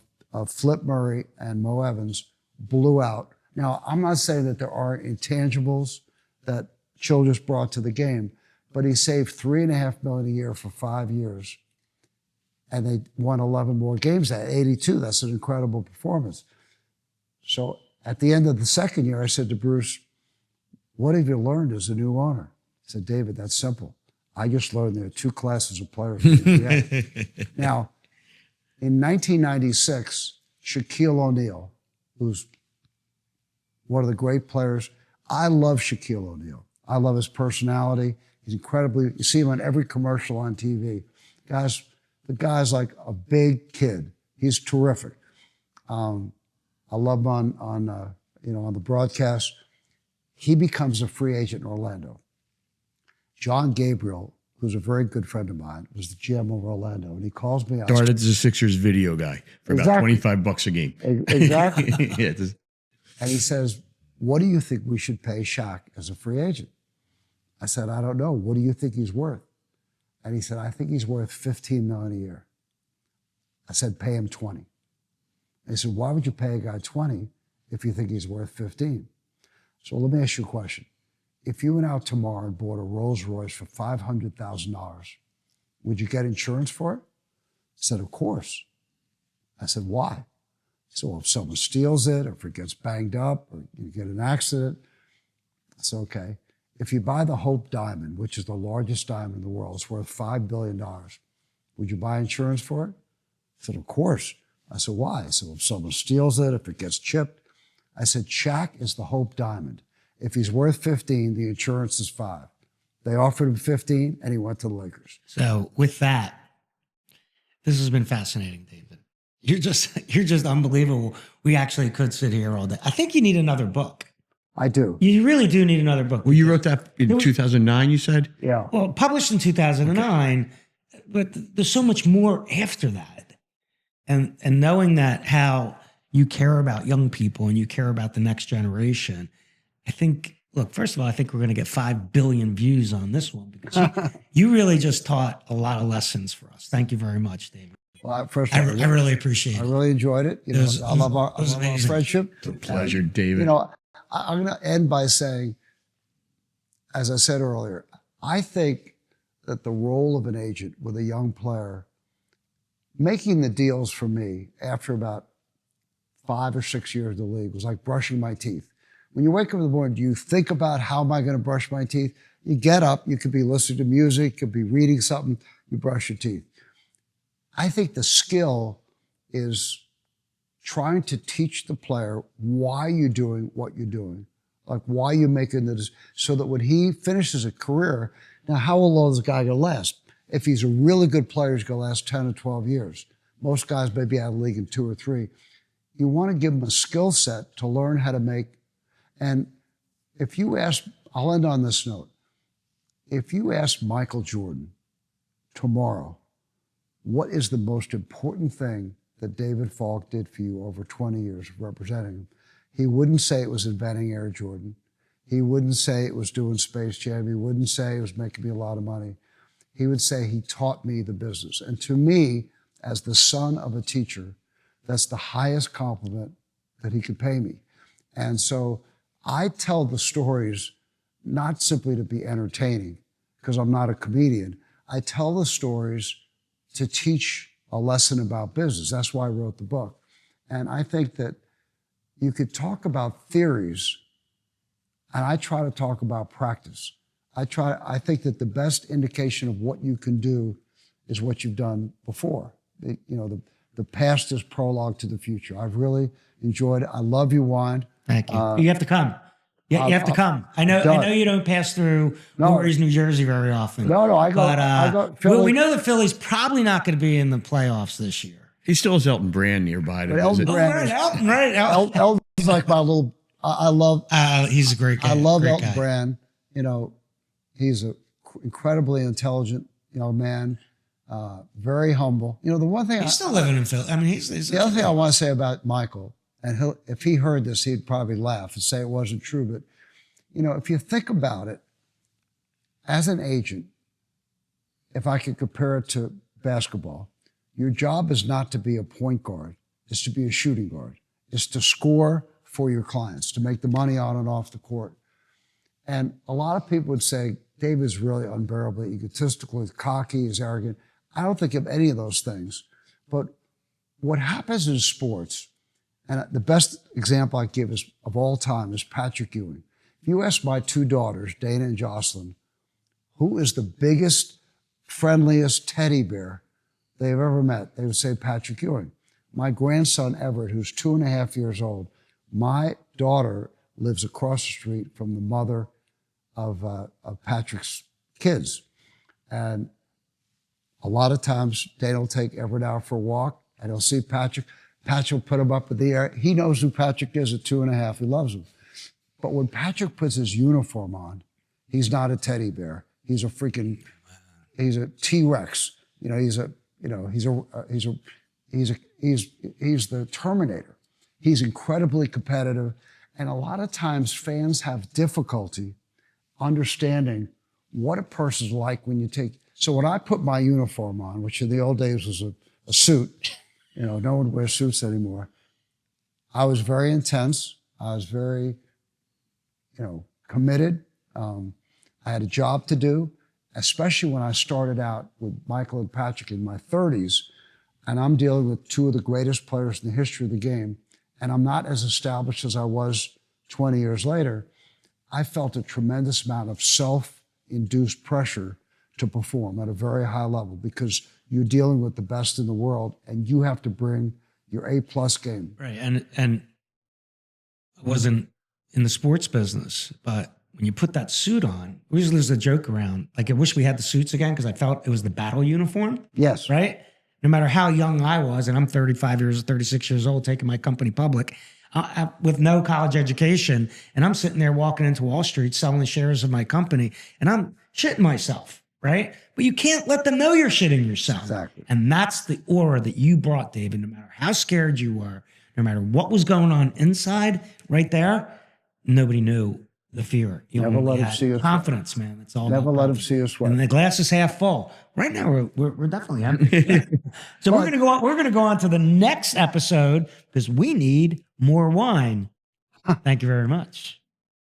Flip Murray and Mo Evans blew out. Now, I'm not saying that there aren't intangibles that Childress brought to the game, but he saved $3.5 million a year for 5 years, and they won 11 more games at 82. That's an incredible performance. So at the end of the second year, I said to Bruce, "What have you learned as a new owner?" He said, "David, that's simple. I just learned there are 2 classes of players in the NBA." Now, in 1996, Shaquille O'Neal, who's one of the great players, I love Shaquille O'Neal. I love his personality. He's incredibly, you see him on every commercial on TV. The guy's like a big kid. He's terrific. I love him on the broadcast. He becomes a free agent in Orlando. John Gabriel, who's a very good friend of mine, was the GM of Orlando, and he calls me up. Started as a Sixers video guy for about $25 a game. Exactly. Yeah, and he says, "What do you think we should pay Shaq as a free agent?" I said, "I don't know. What do you think he's worth?" And he said, "I think he's worth $15 million a year." I said, "Pay him 20." And he said, "Why would you pay a guy 20 if you think he's worth 15? So let me ask you a question. If you went out tomorrow and bought a Rolls Royce for $500,000, would you get insurance for it?" He said, "Of course." I said, "Why?" He said, "Well, if someone steals it, or if it gets banged up, or you get an accident." I said, "Okay. If you buy the Hope Diamond, which is the largest diamond in the world, it's worth $5 billion. Would you buy insurance for it?" He said, "Of course." I said, "Why?" He said, "Well, if someone steals it, if it gets chipped." I said, "Shaq is the Hope Diamond. If he's worth 15, the insurance is 5. They offered him 15, and he went to the Lakers." So with that, this has been fascinating, David. You're just unbelievable. We actually could sit here all day. I think you need another book. I do. You really do need another book. Well, you wrote that in 2009, you said? Yeah. Well, published in 2009, but there's so much more after that. And knowing that how you care about young people and you care about the next generation, I think, look, first of all, I think we're going to get 5 billion views on this one because you really just taught a lot of lessons for us. Thank you very much, David. Well, first of all, I really appreciate I it. really enjoyed it. I love our friendship. It's a pleasure, David. I'm going to end by saying, as I said earlier, I think that the role of an agent with a young player, making the deals for me after about 5 or 6 years in the league was like brushing my teeth. When you wake up in the morning, do you think about how am I going to brush my teeth? You get up, you could be listening to music, you could be reading something, you brush your teeth. I think the skill is trying to teach the player why you're doing what you're doing, like why you're making this, so that when he finishes a career, now how long is this guy going to last? If he's a really good player, he's going to last 10 or 12 years. Most guys may be out of the league in 2 or 3. You want to give him a skill set to learn how to make, and if you ask, I'll end on this note. If you ask Michael Jordan tomorrow, what is the most important thing that David Falk did for you over 20 years of representing him, he wouldn't say it was inventing Air Jordan. He wouldn't say it was doing Space Jam. He wouldn't say it was making me a lot of money. He would say he taught me the business. And to me, as the son of a teacher, that's the highest compliment that he could pay me. And so I tell the stories not simply to be entertaining, because I'm not a comedian. I tell the stories to teach a lesson about business. That's why I wrote the book. And I think that you could talk about theories, and I try to talk about practice. I think that the best indication of what you can do is what you've done before. The past is prologue to the future. I've really enjoyed it. I love you, Wine. Thank you. You have to come. You have to come. I know you don't pass through Voorhees, New Jersey very often. No, I go. I go. Philly. Well, we know the Phillies probably not going to be in the playoffs this year. He still has Elton Brand nearby to visit. Elton Brand. Elton's like my little. I love. He's a great guy. I love great Elton guy. Brand. He's an incredibly intelligent, man. Very humble. The one thing He's still living in Philly. I mean, he's the other thing I want to say about Michael, and if he heard this, he'd probably laugh and say it wasn't true. But, if you think about it, as an agent, if I could compare it to basketball, your job is not to be a point guard, it's to be a shooting guard. It's to score for your clients, to make the money on and off the court. And a lot of people would say, David's really unbearably egotistical, he's cocky, he's arrogant. I don't think of any of those things. But what happens in sports, and the best example I give of all time is Patrick Ewing. If you ask my two daughters, Dana and Jocelyn, who is the biggest, friendliest teddy bear they've ever met, they would say Patrick Ewing. My grandson Everett, who's 2.5 years old, my daughter lives across the street from the mother of Patrick's kids. And a lot of times, Dana will take Everett out for a walk, and he'll see Patrick. Patrick will put him up in the air. He knows who Patrick is at 2.5. He loves him. But when Patrick puts his uniform on, he's not a teddy bear. He's a T-Rex. He's the Terminator. He's incredibly competitive. And a lot of times fans have difficulty understanding what a person's like when you take. So when I put my uniform on, which in the old days was a suit, no one wears suits anymore. I was very intense. I was very, committed. I had a job to do, especially when I started out with Michael and Patrick in my 30s, and I'm dealing with two of the greatest players in the history of the game, and I'm not as established as I was 20 years later. I felt a tremendous amount of self-induced pressure to perform at a very high level because you're dealing with the best in the world and you have to bring your A-plus game. Right. And I wasn't in the sports business, but when you put that suit on, usually there's a joke around, like I wish we had the suits again because I felt it was the battle uniform. Yes. Right? No matter how young I was, and I'm 36 years old, taking my company public, with no college education, and I'm sitting there walking into Wall Street selling the shares of my company, and I'm shitting myself, right? But you can't let them know you're shitting yourself. Exactly. And that's the aura that you brought, David, no matter how scared you were, no matter what was going on inside, right there, nobody knew the fear. You Never only let him had see us confidence, man. It's all Never about let him confidence. see us sweat. And the glass is half full. Right now, we're definitely empty. So we're gonna go on. We're gonna go on to the next episode because we need more wine. Thank you very much.